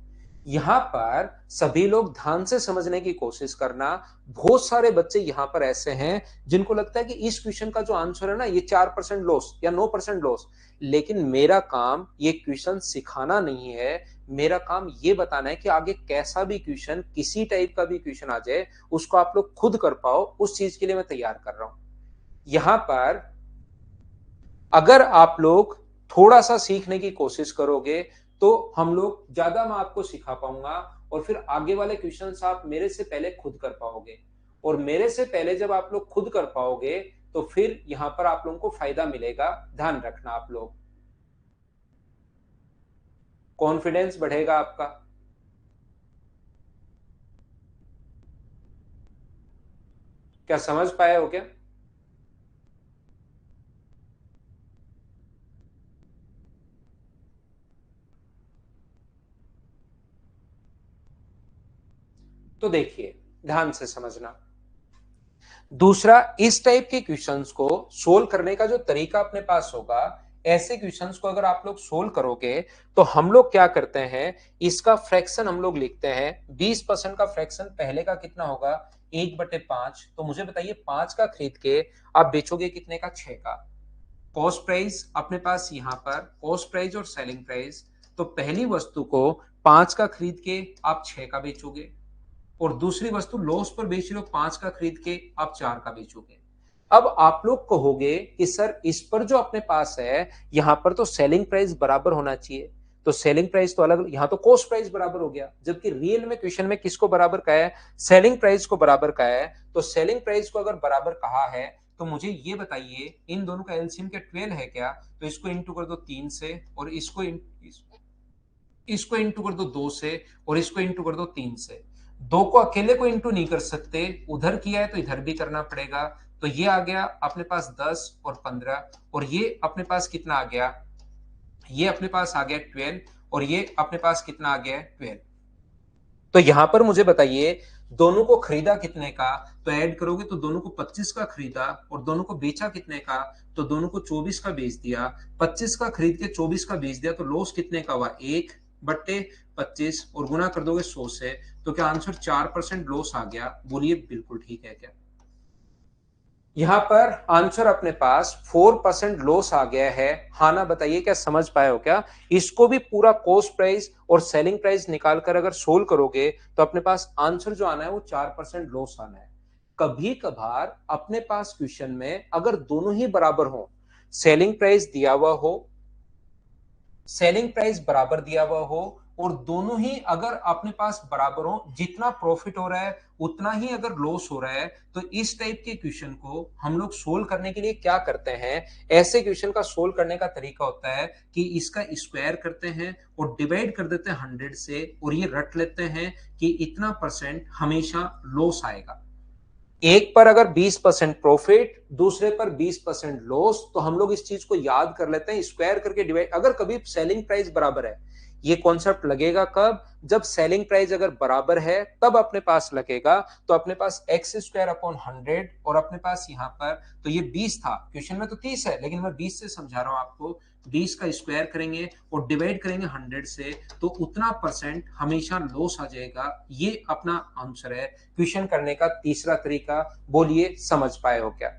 यहां पर सभी लोग ध्यान से समझने की कोशिश करना। बहुत सारे बच्चे यहां पर ऐसे हैं जिनको लगता है कि इस क्वेश्चन का जो आंसर है ना, ये 4% लॉस या 9% लॉस। लेकिन मेरा काम ये क्वेश्चन सिखाना नहीं है, मेरा काम ये बताना है कि आगे कैसा भी क्वेश्चन, किसी टाइप का भी क्वेश्चन आ जाए, उसको आप लोग खुद कर पाओ, उस चीज के लिए मैं तैयार कर रहा हूं। यहां पर अगर आप लोग थोड़ा सा सीखने की कोशिश करोगे तो हम लोग ज्यादा, मैं आपको सिखा पाऊंगा, और फिर आगे वाले क्वेश्चंस आप मेरे से पहले खुद कर पाओगे। और मेरे से पहले जब आप लोग खुद कर पाओगे तो फिर यहां पर आप लोगों को फायदा मिलेगा। ध्यान रखना आप लोग, कॉन्फिडेंस बढ़ेगा आपका। क्या समझ पाए हो क्या? तो देखिए, ध्यान से समझना। दूसरा, इस टाइप के क्वेश्चंस को सोल्व करने का जो तरीका अपने पास होगा, ऐसे क्वेश्चंस को अगर आप लोग सोल्व करोगे तो हम लोग क्या करते हैं, इसका फ्रैक्शन हम लोग लिखते हैं। 20% का फ्रैक्शन पहले का कितना होगा? 1/5। तो मुझे बताइए 5 का खरीद के आप बेचोगे कितने का? 6 का। कॉस्ट प्राइस अपने पास यहाँ पर कॉस्ट प्राइस और सेलिंग प्राइस, तो पहली वस्तु को 5 का खरीद के आप 6 का बेचोगे और दूसरी वस्तु लॉस पर बेच रहे हो, 5 का खरीद के आप 4 का बेचोगे। अब आप लोग कहोगे कि सर इस पर जो अपने पास है यहां पर तो सेलिंग प्राइस बराबर होना चाहिए, तो सेलिंग प्राइस तो अलग, यहां तो कॉस्ट प्राइस बराबर हो गया, जबकि रियल में क्वेश्चन में किसको बराबर कहा है, सेलिंग प्राइस को बराबर कहा है। तो सेलिंग प्राइस को अगर बराबर कहा है तो मुझे ये बताइए इन दोनों का एलसीएम क्या 12 है क्या, तो इसको इंटू कर दो 3 से और इसको इंटू कर दो 2 से और इसको इंटू कर दो 3 से। दो को अकेले को इंटू नहीं कर सकते, उधर किया है तो इधर भी करना पड़ेगा। तो ये आ गया अपने पास 10 और 15 और ये अपने पास कितना आ गया, ये अपने पास आ गया 12 और ये अपने पास कितना आ गया 12। तो यहां पर मुझे बताइए दोनों को खरीदा कितने का, तो ऐड करोगे तो दोनों को 25 का खरीदा और दोनों को बेचा कितने का, तो दोनों को 24 का बेच दिया। 25 का खरीद के 24 का बेच दिया तो लॉस कितने का हुआ, 1/25 और गुना कर दोगे 100 से, तो क्या आंसर 4% लॉस आ गया। बोलिए बिल्कुल ठीक है क्या। यहां पर आंसर अपने पास 4% लॉस आ गया है। हाँ ना बताइए क्या समझ पाए हो क्या। इसको भी पूरा कॉस्ट प्राइस और सेलिंग प्राइस निकालकर अगर सोल्व करोगे तो अपने पास आंसर जो आना है वो 4% लॉस आना है। कभी कभार अपने पास क्वेश्चन में अगर दोनों ही बराबर हो, सेलिंग प्राइस दिया हुआ हो, सेलिंग प्राइस बराबर दिया हुआ हो और दोनों ही अगर अपने पास बराबर हो, जितना प्रॉफिट हो रहा है उतना ही अगर लॉस हो रहा है, तो इस टाइप के क्वेश्चन को हम लोग सोल्व करने के लिए क्या करते हैं, ऐसे क्वेश्चन का सोल्व करने का तरीका होता है कि इसका स्क्वायर करते हैं और डिवाइड कर देते हैं 100 से और ये रट लेते हैं कि इतना परसेंट हमेशा लॉस आएगा। एक पर अगर 20% प्रॉफिट, दूसरे पर 20% लॉस, तो हम लोग इस चीज को याद कर लेते हैं, स्क्वायर करके डिवाइड। अगर कभी सेलिंग प्राइस बराबर है, ये कॉन्सेप्ट लगेगा कब, जब सेलिंग प्राइस अगर बराबर है तब अपने पास लगेगा। तो अपने पास x² अपॉन 100 और अपने पास यहां पर तो ये 20 था, क्वेश्चन में तो 30 है लेकिन मैं 20 से समझा रहा हूं आपको। 20 का स्क्वायर करेंगे और डिवाइड करेंगे 100 से, तो उतना परसेंट हमेशा लॉस आ जाएगा। ये अपना आंसर है क्वेश्चन करने का तीसरा तरीका। बोलिए समझ पाए हो क्या।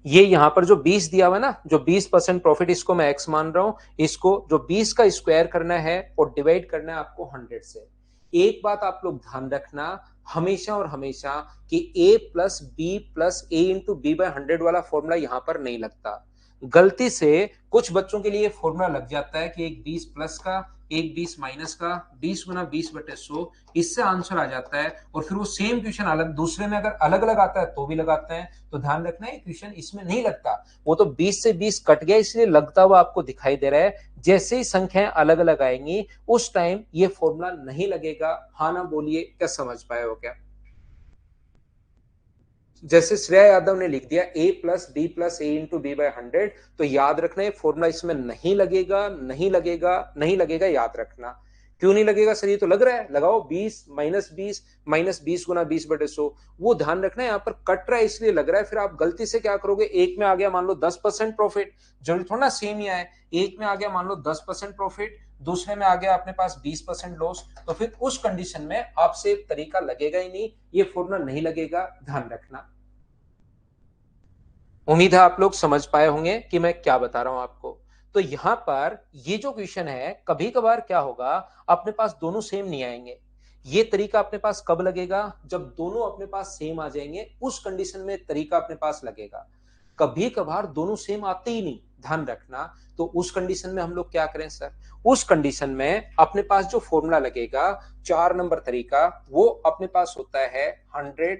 ये यहां पर जो 20 दिया हुआ है ना, जो 20% प्रॉफिट, इसको मैं x मान रहा हूं, इसको जो 20 का स्क्वायर करना है और डिवाइड करना है आपको 100 से। एक बात आप लोग ध्यान रखना हमेशा और हमेशा कि a plus B plus A into B by 100 वाला फॉर्मूला यहां पर नहीं लगता। गलती से कुछ बच्चों के लिए फॉर्मूला लग जाता है कि एक 20 प्लस का एक 20 माइनस का 20 गुना 20/100, इससे आंसर आ जाता है। और फिर वो सेम क्वेश्चन अलग दूसरे में अगर अलग अलग आता है तो भी लगाते हैं। तो ध्यान रखना है क्वेश्चन इसमें नहीं लगता, वो तो 20 से 20 कट गया इसलिए लगता हुआ आपको दिखाई दे रहा है। जैसे ही संख्याएं अलग अलग आएंगी उस टाइम ये फॉर्मूला नहीं लगेगा। हाँ ना बोलिए क्या समझ पाए हो क्या। जैसे श्रेया यादव ने लिख दिया a plus B plus A into B by 100, तो याद रखना ये फॉर्मूला इसमें नहीं लगेगा, नहीं लगेगा, नहीं लगेगा, याद रखना। क्यों नहीं लगेगा सर, ये तो लग रहा है, लगाओ 20 माइनस 20 गुना 20/100, वो ध्यान रखना है यहाँ पर कट रहा है इसलिए लग रहा है। फिर आप गलती से क्या करोगे, एक में आ गया मान लो 10% प्रॉफिट, जरूरी थोड़ा ना सेम ही आए, एक में आ गया मान लो 10% प्रॉफिट, दूसरे में आ गया अपने पास 20% लॉस, तो फिर उस कंडीशन में आपसे तरीका लगेगा ही नहीं, ये फॉर्मूला नहीं लगेगा, ध्यान रखना। उम्मीद है आप लोग समझ पाए होंगे कि मैं क्या बता रहा हूं आपको। तो यहां पर ये जो क्वेश्चन है, कभी कभार क्या होगा अपने पास दोनों सेम नहीं आएंगे। ये तरीका अपने पास कब लगेगा, जब दोनों अपने पास सेम आ जाएंगे, उस कंडीशन में तरीका अपने पास लगेगा। कभी कभार दोनों सेम आते ही नहीं, ध्यान रखना। तो उस कंडीशन में हम लोग क्या करें सर, उस कंडीशन में अपने पास जो फॉर्मूला लगेगा 4 नंबर तरीका, वो अपने पास होता है 100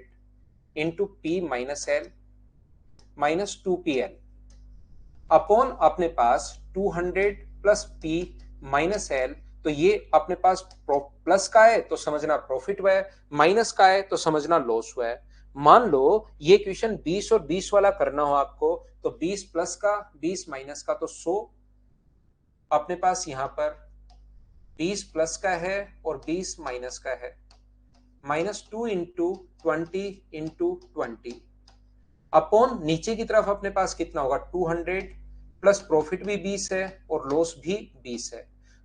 into P minus L minus 2pl upon अपने पास 200 प्लस पी माइनस एल। तो ये अपने पास प्लस का है तो समझना प्रॉफिट हुआ है, माइनस का है तो समझना लॉस हुआ है। मान लो ये क्वेश्चन 20 और 20 वाला करना हो आपको, तो 20 प्लस का 20 माइनस का तो 100, अपने पास यहां पर 20 प्लस का है और 20 माइनस का है, -2 इंटू 20 अपॉन नीचे की तरफ अपने पास कितना होगा 200 प्लस प्रॉफिट भी 20 है और लॉस भी 20 है।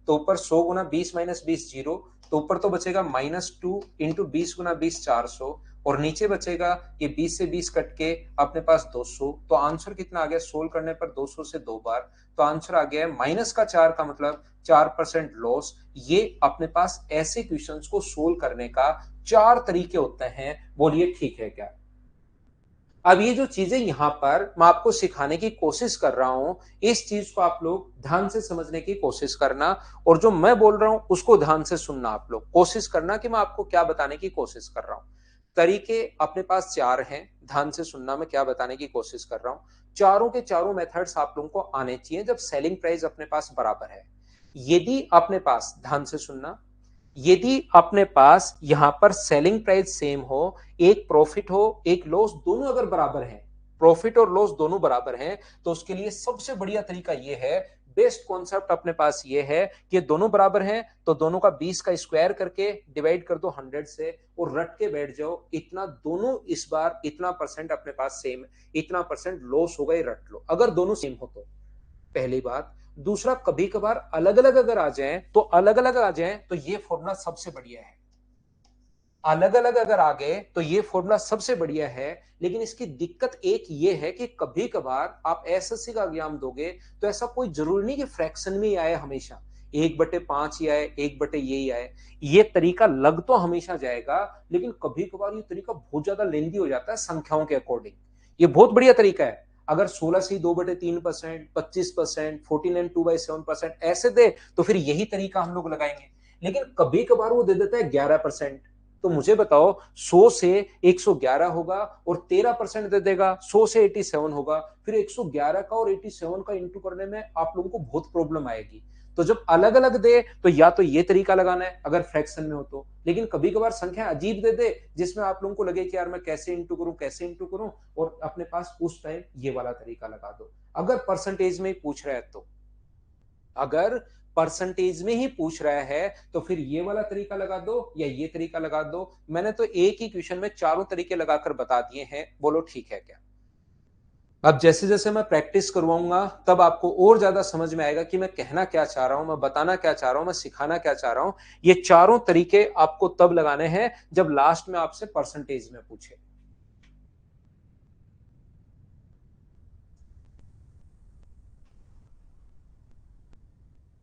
तो ऊपर 100 गुना 20 माइनस 20 0, तो ऊपर तो बचेगा -2 इंटू 20 गुना 20 400 और नीचे बचेगा ये 20 से 20 कट के अपने पास 200, तो आंसर कितना आ गया सोल्व करने पर 200 से 2 बार, तो आंसर आ गया है माइनस का 4 का मतलब 4% लॉस। ये अपने पास ऐसे क्वेश्चंस को सोल्व करने का 4 तरीके होते हैं, बोलिए ठीक है क्या? अब ये जो चीजें यहां पर मैं आपको सिखाने की कोशिश कर रहा हूं, इस चीज को आप लोग ध्यान से समझने की कोशिश करना, और जो मैं बोल रहा हूं उसको ध्यान से सुनना। आप लोग कोशिश करना कि मैं आपको क्या बताने की कोशिश कर रहा हूं। तरीके अपने पास 4 हैं, ध्यान से सुनना मैं क्या बताने की कोशिश कर रहा हूं। चारों के चारों मेथड्स आप लोगों को आने चाहिए जब सेलिंग प्राइस अपने पास बराबर है। यदि अपने पास, ध्यान से सुनना, यदि अपने पास यहां पर सेलिंग प्राइस सेम हो, एक प्रॉफिट हो एक लॉस, दोनों अगर बराबर हैं, प्रॉफिट और लॉस दोनों बराबर हैं, तो उसके लिए सबसे बढ़िया तरीका यह है, बेस्ट कॉन्सेप्ट अपने पास यह है कि दोनों बराबर हैं तो दोनों का 20 का स्क्वायर करके डिवाइड कर दो 100 से और रट के बैठ जाओ, इतना दोनों इस बार इतना परसेंट अपने पास सेम, इतना परसेंट लॉस होगा, ये रट लो अगर दोनों सेम हो तो। पहली बात। दूसरा, कभी कभार अलग अलग अगर आ जाए तो अलग अलग आ जाए तो ये फॉर्मूला सबसे बढ़िया है। अलग अलग अगर आ गए तो ये फॉर्मूला सबसे बढ़िया है, लेकिन इसकी दिक्कत एक ये है कि कभी कभार आप एसएससी का एग्जाम दोगे तो ऐसा कोई जरूरी नहीं कि फ्रैक्शन में ही आए हमेशा, 1/5 ही आए, 1 ये ही आए। ये तरीका लग तो हमेशा जाएगा, लेकिन कभी कभार ये तरीका बहुत ज्यादा लेंदी हो जाता है संख्याओं के अकॉर्डिंग। ये बहुत बढ़िया तरीका है, अगर 16 से 2/3%, 25%, 14 एंड 2/7% ऐसे दे तो फिर यही तरीका हम लोग लगाएंगे। लेकिन कभी कभार वो दे देता है 11%, तो मुझे बताओ 100 से 111 होगा और 13% दे देगा, 100 से 87 होगा, फिर 111 का और 87 का इंटू करने में आप लोगों को बहुत प्रॉब्लम आएगी। तो जब अलग अलग दे तो या तो ये तरीका लगाना है अगर फ्रैक्शन में हो तो, लेकिन कभी कभार संख्या अजीब दे दे जिसमें आप लोगों को लगे कि यार मैं कैसे इंटू करूं कैसे इंटू करूं, और अपने पास उस टाइम ये वाला तरीका लगा दो। अगर परसेंटेज में पूछ रहा है तो, अगर परसेंटेज में ही पूछ रहा है तो फिर ये वाला तरीका लगा दो या ये तरीका लगा दो। मैंने तो एक ही क्वेश्चन में चारों तरीके लगाकर बता दिए हैं, बोलो ठीक है क्या? अब जैसे जैसे मैं प्रैक्टिस करवाऊंगा तब आपको और ज्यादा समझ में आएगा कि मैं कहना क्या चाह रहा हूं, मैं बताना क्या चाह रहा हूं, मैं सिखाना क्या चाह रहा हूं। ये चारों तरीके आपको तब लगाने हैं जब लास्ट में आपसे परसेंटेज में पूछे।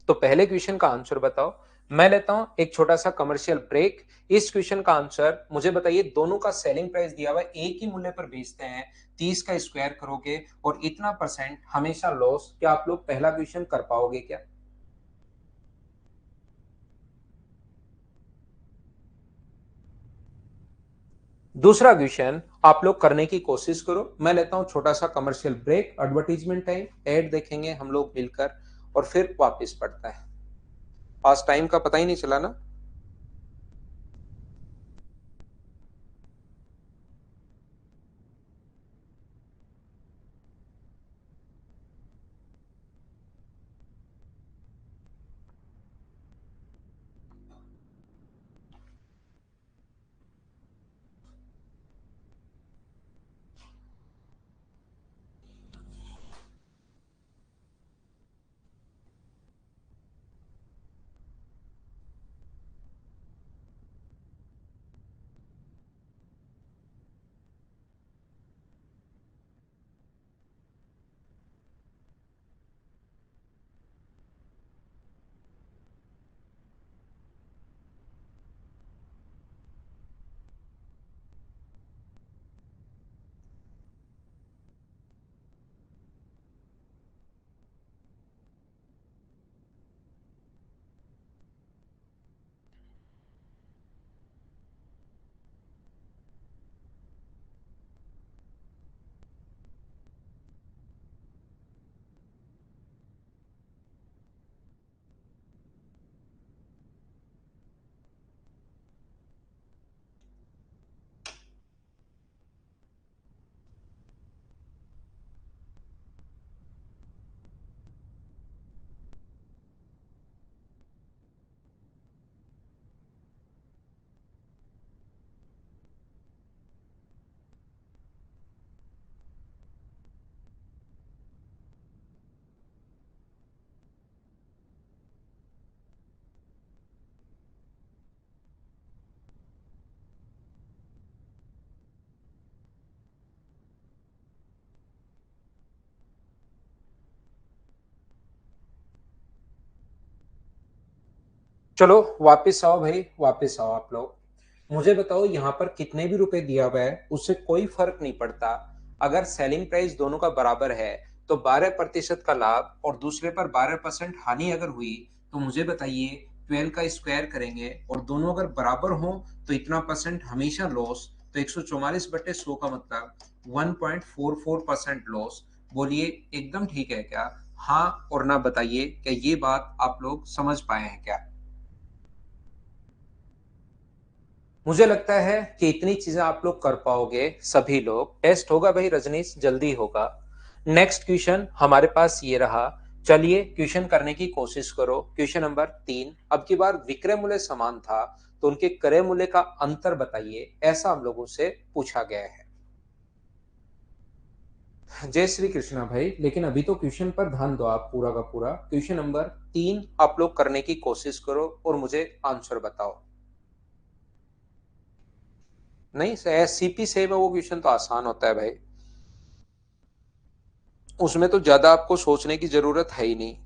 तो पहले क्वेश्चन का आंसर बताओ। मैं लेता हूं एक छोटा सा कमर्शियल ब्रेक। इस क्वेश्चन का आंसर मुझे बताइए, दोनों का सेलिंग प्राइस दिया हुआ है, एक ही मूल्य पर बेचते हैं, 30 का स्क्वायर करोगे और इतना परसेंट हमेशा लॉस, क्या आप लोग पहला क्वेश्चन कर पाओगे क्या? दूसरा क्वेश्चन आप लोग करने की कोशिश करो। मैं लेता हूं छोटा सा commercial break, advertisement time, ad देखेंगे हम लोग मिलकर और फिर वापस पढ़ता है। आज टाइम का पता ही नहीं चला ना। चलो वापस आओ भाई, वापस आओ आप लोग। मुझे बताओ यहाँ पर कितने भी रुपए दिया हुआ है उससे कोई फर्क नहीं पड़ता। अगर सेलिंग प्राइस दोनों का बराबर है तो 12% का लाभ और दूसरे पर 12% हानि अगर हुई तो मुझे बताइए 12 का स्क्वायर करेंगे और दोनों अगर बराबर हो तो इतना परसेंट हमेशा लॉस। तो 144/100 का मतलब 1.44% लॉस। बोलिए एकदम ठीक है क्या? हाँ और ना बताइए, क्या ये बात आप लोग समझ पाए हैं क्या? मुझे लगता है कि इतनी चीजें आप लोग कर पाओगे सभी लोग। टेस्ट होगा भाई रजनीश, जल्दी होगा। नेक्स्ट क्वेश्चन हमारे पास ये रहा। चलिए क्वेश्चन करने की कोशिश करो। क्वेश्चन नंबर 3, अब की बार विक्रय मूल्य समान था तो उनके क्रय मूल्य का अंतर बताइए, ऐसा हम लोगों से पूछा गया है। जय श्री कृष्णा भाई, लेकिन अभी तो क्वेश्चन पर ध्यान दो आप पूरा का पूरा। क्वेश्चन नंबर 3 आप लोग करने की कोशिश करो और मुझे आंसर बताओ। नहीं सीपी से में वो क्वेश्चन तो आसान होता है भाई, उसमें तो ज्यादा आपको सोचने की जरूरत है ही नहीं।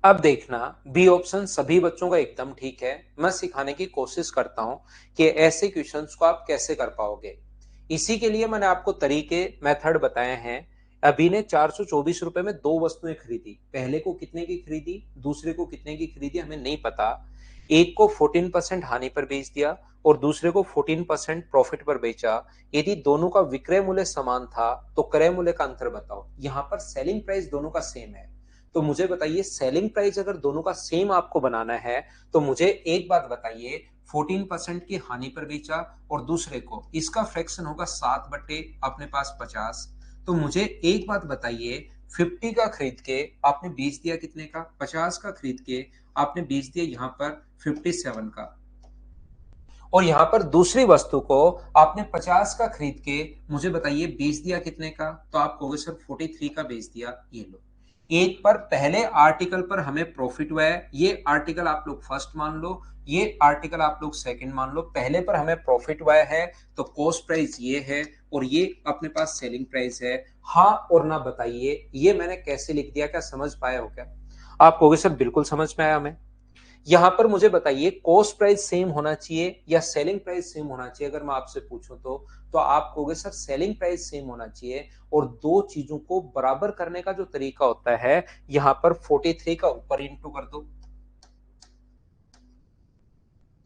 अब देखना, बी ऑप्शन सभी बच्चों का एकदम ठीक है। मैं सिखाने की कोशिश करता हूं कि ऐसे क्वेश्चंस को आप कैसे कर पाओगे। इसी के लिए मैंने आपको तरीके मेथड बताए हैं। अभी ने 424 रुपए में दो वस्तुएं खरीदी, पहले को कितने की खरीदी, दूसरे को कितने की खरीदी हमें नहीं पता। एक को 14% हानि पर बेच दिया और दूसरे को 14% प्रॉफिट पर बेचा। यदि दोनों का विक्रय मूल्य समान था तो क्रय मूल्य का अंतर बताओ। यहाँ पर सेलिंग प्राइस दोनों का सेम है, तो मुझे बताइए सेलिंग प्राइस अगर दोनों का सेम आपको बनाना है तो मुझे एक बात बताइए, 14% की हानि पर बेचा और दूसरे को, इसका फ्रैक्शन होगा 7 बटे अपने पास 50। तो मुझे एक बात बताइए, 50 का खरीद के आपने बेच दिया कितने का, 50 का खरीद के आपने बेच दिया यहाँ पर 57 का। और यहां पर दूसरी वस्तु को आपने 50 का खरीद के मुझे बताइए बेच दिया कितने का, तो आप कहोगे सर 43 का बेच दिया। ये लो, एक पर पहले आर्टिकल पर हमें प्रॉफिट हुआ है, ये आर्टिकल आप लोग फर्स्ट मान लो, ये आर्टिकल आप लोग सेकंड मान लो। पहले पर हमें प्रॉफिट हुआ है तो कॉस्ट प्राइस ये है और ये अपने पास सेलिंग प्राइस है। हाँ और ना बताइए ये मैंने कैसे लिख दिया, क्या समझ पाया हो क्या? आप कहोगे सर बिल्कुल समझ में आया हमें। यहां पर मुझे बताइए कॉस्ट प्राइस सेम होना चाहिए या सेलिंग प्राइस सेम होना चाहिए, अगर मैं आपसे पूछूं तो आप कहोगे सर सेलिंग प्राइस सेम होना चाहिए। और दो चीजों को बराबर करने का जो तरीका होता है, यहां पर 43 का ऊपर इंटू कर दो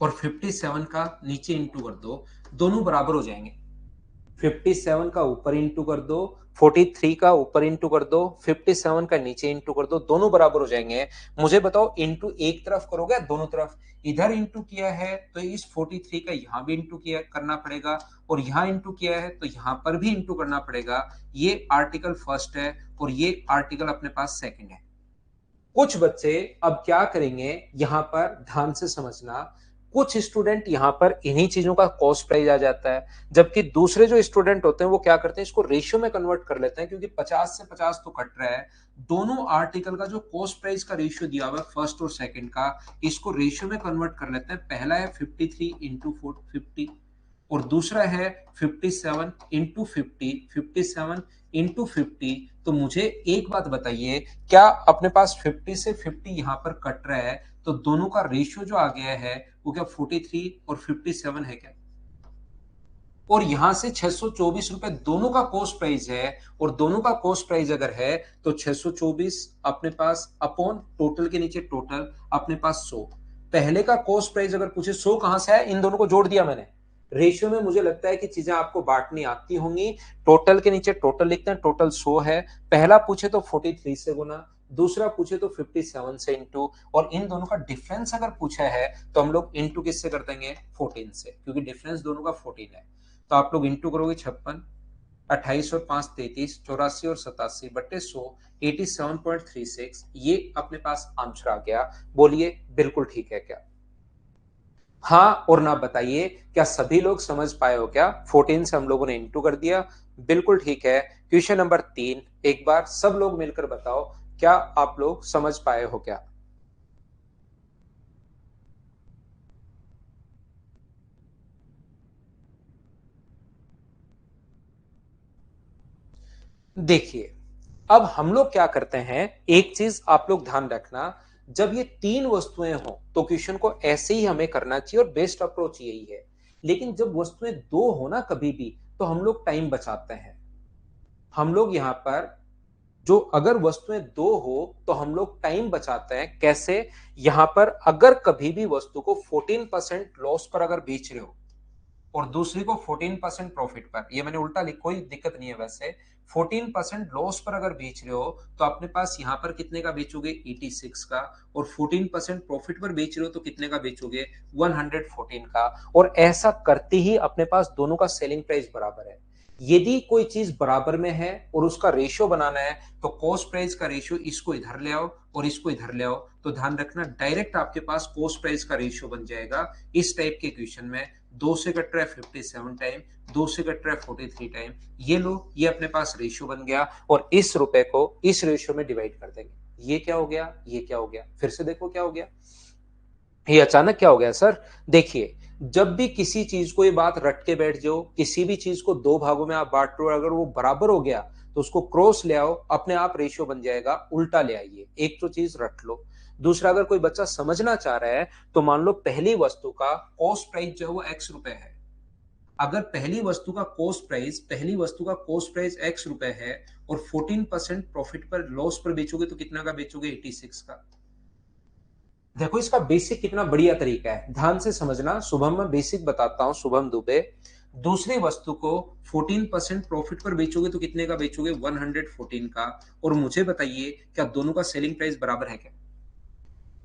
और 57 का नीचे इंटू कर दो, दोनों बराबर हो जाएंगे। 57 का ऊपर इंटू कर दो, 43 का ऊपर इंटू कर दो, 57 का नीचे इंटू कर दो, दोनों बराबर हो जाएंगे। मुझे बताओ इंटू एक तरफ करोगे दोनों तरफ? इधर इंटू किया है तो इस 43 का यहां भी इंटू किया करना पड़ेगा और यहां इंटू किया है तो यहां पर भी इंटू करना पड़ेगा। ये आर्टिकल फर्स्ट है और ये आर्टिकल अपने पास सेकंड है। कुछ बच्चे अब क्या करेंगे, यहां पर ध्यान से समझना, कुछ स्टूडेंट यहां पर इन्हीं चीजों का कॉस्ट प्राइस आ जाता है, जबकि दूसरे जो स्टूडेंट होते हैं वो क्या करते हैं, इसको रेशियो में कन्वर्ट कर लेते हैं, क्योंकि 50 से 50 तो कट रहा है। दोनों आर्टिकल का जो कॉस्ट प्राइस का रेशियो दिया हुआ है फर्स्ट और सेकंड का, इसको रेशियो में कन्वर्ट कर लेते हैं। पहला है 53 इंटू 50 और दूसरा है 57 इंटू 50 तो मुझे एक बात बताइए, क्या अपने पास 50 से 50 यहां पर कट रहा है तो दोनों का रेशियो जो आ गया है वो क्या 43 और 57 है क्या? और यहां से 624 रुपए दोनों का कॉस्ट प्राइस है और दोनों का कॉस्ट प्राइस अगर है तो 624 अपने पास अपॉन टोटल के नीचे टोटल अपने पास 100। पहले का कॉस्ट प्राइस अगर पूछे 100 कहां से है, इन दोनों को जोड़ दिया मैंने। रेशियो में मुझे लगता है कि चीजें आपको बांटनी आती होंगी। टोटल के नीचे टोटल लिखते हैं, टोटल 100 है। पहला पूछे तो 43 से गुना, दूसरा पूछे तो 57 से इंटू, और इन दोनों का डिफरेंस अगर पूछा है तो हम लोग इंटू किससे कर देंगे, 14 से, क्योंकि डिफरेंस दोनों का 14 है। तो आप लोग इंटू करोगे 56, 28 और 5 33, 84 और 87/100, 87.36, ये अपने पास आंसर आ गया। बोलिए बिल्कुल ठीक है क्या? हाँ और ना बताइए। क्या सभी लोग समझ पाए हो क्या? 14 से हम लोगों ने इंटू कर दिया। बिल्कुल ठीक है। क्वेश्चन नंबर 3, एक बार सब लोग मिलकर बताओ, क्या आप लोग समझ पाए हो क्या? देखिए, अब हम लोग क्या करते हैं, एक चीज आप लोग ध्यान रखना, जब ये तीन वस्तुएं हो तो क्वेश्चन को ऐसे ही हमें करना चाहिए और बेस्ट अप्रोच यही है। लेकिन जब वस्तुएं दो हो ना कभी भी, तो हम लोग टाइम बचाते हैं। हम लोग यहां पर जो अगर वस्तुएं दो हो तो हम लोग टाइम बचाते हैं। कैसे? यहां पर अगर कभी भी वस्तु को 14% लॉस पर अगर बेच रहे हो और दूसरी को 14% प्रॉफिट पर, ये मैंने उल्टा लिख, कोई दिक्कत नहीं है वैसे। 14% लॉस पर अगर बेच रहे हो तो अपने पास यहां पर कितने का बेचोगे? 86 का। और 14% प्रॉफिट पर बेच रहे हो तो कितने का बेचोगे? 114 का। और ऐसा करते ही अपने पास दोनों का सेलिंग प्राइस बराबर है। यदि कोई चीज बराबर में है और उसका रेशियो बनाना है, तो कॉस्ट प्राइस का रेशियो इसको इधर ले आओ और इसको इधर ले आओ। तो ध्यान रखना, डायरेक्ट आपके पास कॉस्ट प्राइस का रेशियो बन जाएगा इस टाइप के क्वेश्चन में। 2 से कट रहा है 57 टाइम, 2 से कट रहा है 43 टाइम। ये लो, ये अपने पास रेशियो बन गया और इस रुपए को इस रेशियो में डिवाइड कर देंगे। ये क्या हो गया? ये क्या हो गया? फिर से देखो क्या हो गया। ये अचानक क्या हो गया सर? देखिए, जब भी किसी चीज को ये बात रट के बैठ जाओ, किसी भी चीज को दो भागों में आप बांट रहे हो, अगर वो बराबर हो गया तो उसको क्रॉस ले आओ, अपने आप रेशियो बन जाएगा। उल्टा ले आइए, एक तो चीज रट लो। दूसरा, अगर कोई बच्चा समझना चाह रहा है तो मान लो पहली वस्तु का कॉस्ट प्राइस जो है वो एक्स रुपए है। अगर पहली वस्तु का कॉस्ट प्राइस एक्स रुपए है और 14% प्रॉफिट पर लॉस पर बेचोगे तो कितना का बेचोगे? 86 का। देखो इसका बेसिक कितना बढ़िया तरीका है, ध्यान से समझना। शुभम मैं बेसिक बताता हूं, शुभम दुबे। दूसरी वस्तु को 14% प्रॉफिट पर बेचोगे तो कितने का बेचोगे? 114 का। और मुझे बताइए, क्या दोनों का सेलिंग प्राइस बराबर है क्या?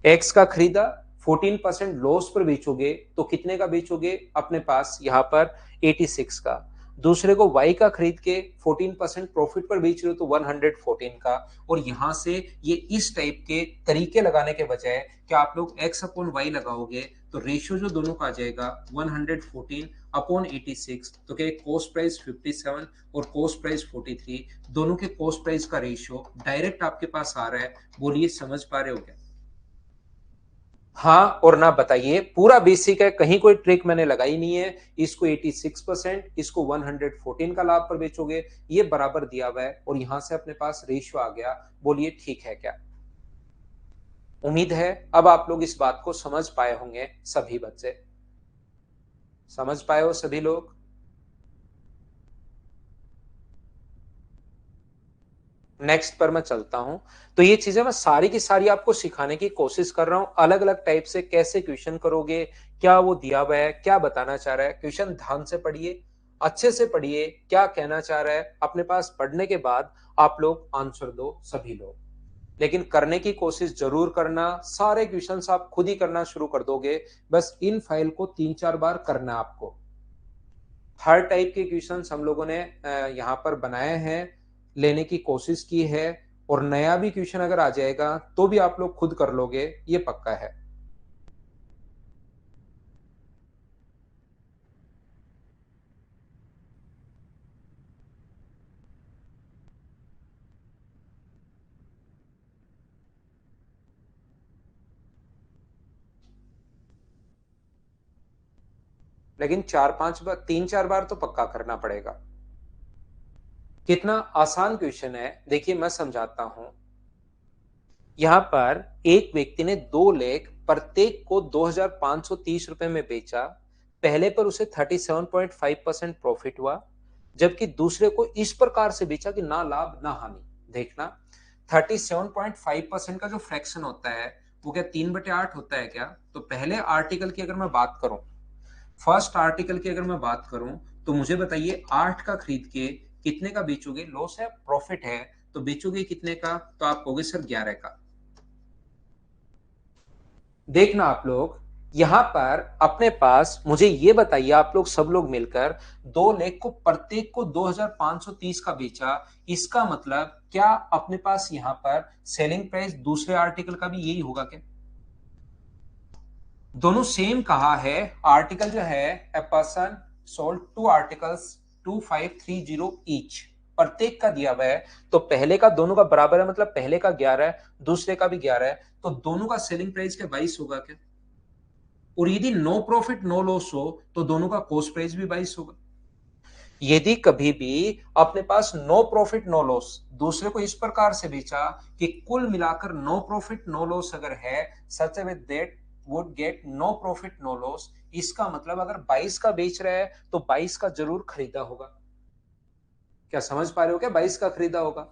एक्स का खरीदा, 14% लॉस पर बेचोगे तो कितने का बेचोगे? अपने पास यहां पर 86 का। दूसरे को वाई का खरीद के 14% प्रॉफिट पर बेच रहे हो तो 114 का। और यहां से ये इस टाइप के तरीके लगाने के बजाय क्या आप लोग एक्स अपॉन वाई लगाओगे तो रेशियो जो दोनों का आ जाएगा 114 अपॉन 86। तो क्या कॉस्ट प्राइस 57 और कॉस्ट प्राइस 43, दोनों के कॉस्ट प्राइस का रेशियो डायरेक्ट आपके पास आ रहा है। बोलिए समझ पा रहे हो क्या? हाँ और ना बताइए, पूरा बेसिक है, कहीं कोई ट्रिक मैंने लगाई नहीं है। इसको 86%, इसको 114 का लाभ पर बेचोगे, ये बराबर दिया हुआ है और यहां से अपने पास रेशियो आ गया। बोलिए ठीक है क्या? उम्मीद है अब आप लोग इस बात को समझ पाए होंगे। सभी बच्चे समझ पाए हो? सभी लोग? नेक्स्ट पर मैं चलता हूं। तो ये चीजें मैं सारी की सारी आपको सिखाने की कोशिश कर रहा हूं, अलग अलग टाइप से कैसे क्वेश्चन करोगे, क्या वो दिया हुआ है, क्या बताना चाह रहा है। क्वेश्चन ध्यान से पढ़िए, अच्छे से पढ़िए, क्या कहना चाह रहा है अपने पास पढ़ने के बाद आप लोग आंसर दो सभी लोग। लेकिन करने की कोशिश जरूर करना। सारे क्वेश्चंस आप खुद ही करना शुरू कर दोगे, बस इन फाइल को 3-4 बार करना आपको। हर टाइप के क्वेश्चंस हम लोगों ने यहाँ पर बनाए हैं, लेने की कोशिश की है। और नया भी क्वेश्चन अगर आ जाएगा तो भी आप लोग खुद कर लोगे, ये पक्का है। लेकिन 4-5 बार, 3-4 बार तो पक्का करना पड़ेगा। कितना आसान क्वेश्चन है, देखिए मैं समझाता हूं। यहां पर एक व्यक्ति ने 2 लेख प्रत्येक को 2,530 रुपए में बेचा। पहले पर उसे 37.5% प्रॉफिट हुआ, जबकि दूसरे को इस प्रकार से बेचा कि ना लाभ ना हानि। देखना, 37.5% का जो फ्रैक्शन होता है वो क्या 3/8 होता है क्या? तो पहले आर्टिकल की अगर मैं बात करूं, फर्स्ट आर्टिकल की अगर मैं बात करूं, तो मुझे बताइए 8 का खरीद के कितने का बेचोगे? लॉस है प्रॉफिट है, तो बेचोगे कितने का? तो आप कहोगे सर 11 का। देखना आप लोग, यहां पर अपने पास मुझे ये बताइए, आप लोग सब लोग मिलकर 2 लेख को प्रत्येक को 2,530 का बेचा। इसका मतलब क्या अपने पास यहां पर सेलिंग प्राइस दूसरे आर्टिकल का भी यही होगा क्या? दोनों सेम कहा है। आर्टिकल जो है a person sold 2 articles 2530 each, प्रत्येक का दिया हुआ है। तो पहले का दोनों का बराबर है, मतलब पहले का 11 है, दूसरे का भी 11 है, तो दोनों का सेलिंग प्राइस क्या 22 होगा क्या? और यदि नो प्रॉफिट नो लॉस हो तो दोनों का कॉस्ट प्राइस भी 22 होगा। यदि कभी भी अपने पास नो प्रॉफिट नो लॉस दूसरे को इस प्रकार से बेचा कि कुल मिलाकर नो प्रॉफिट नो लॉस अगर है, such with that would get no profit no loss, इसका मतलब अगर 22 का बेच रहा है तो 22 का जरूर खरीदा होगा। क्या समझ पा रहे हो? क्या 22 का खरीदा होगा?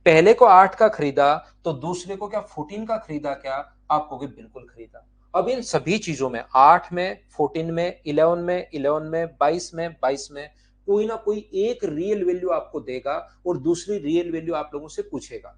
पहले को 8 का खरीदा तो दूसरे को क्या 14 का खरीदा क्या? आप कहोगे बिल्कुल खरीदा। अब इन सभी चीजों में 8 में, 14 में, 11 में, 11 में, 22 में, 22 में कोई ना कोई एक रियल वैल्यू आपको देगा और दूसरी रियल वैल्यू आप लोगों से पूछेगा।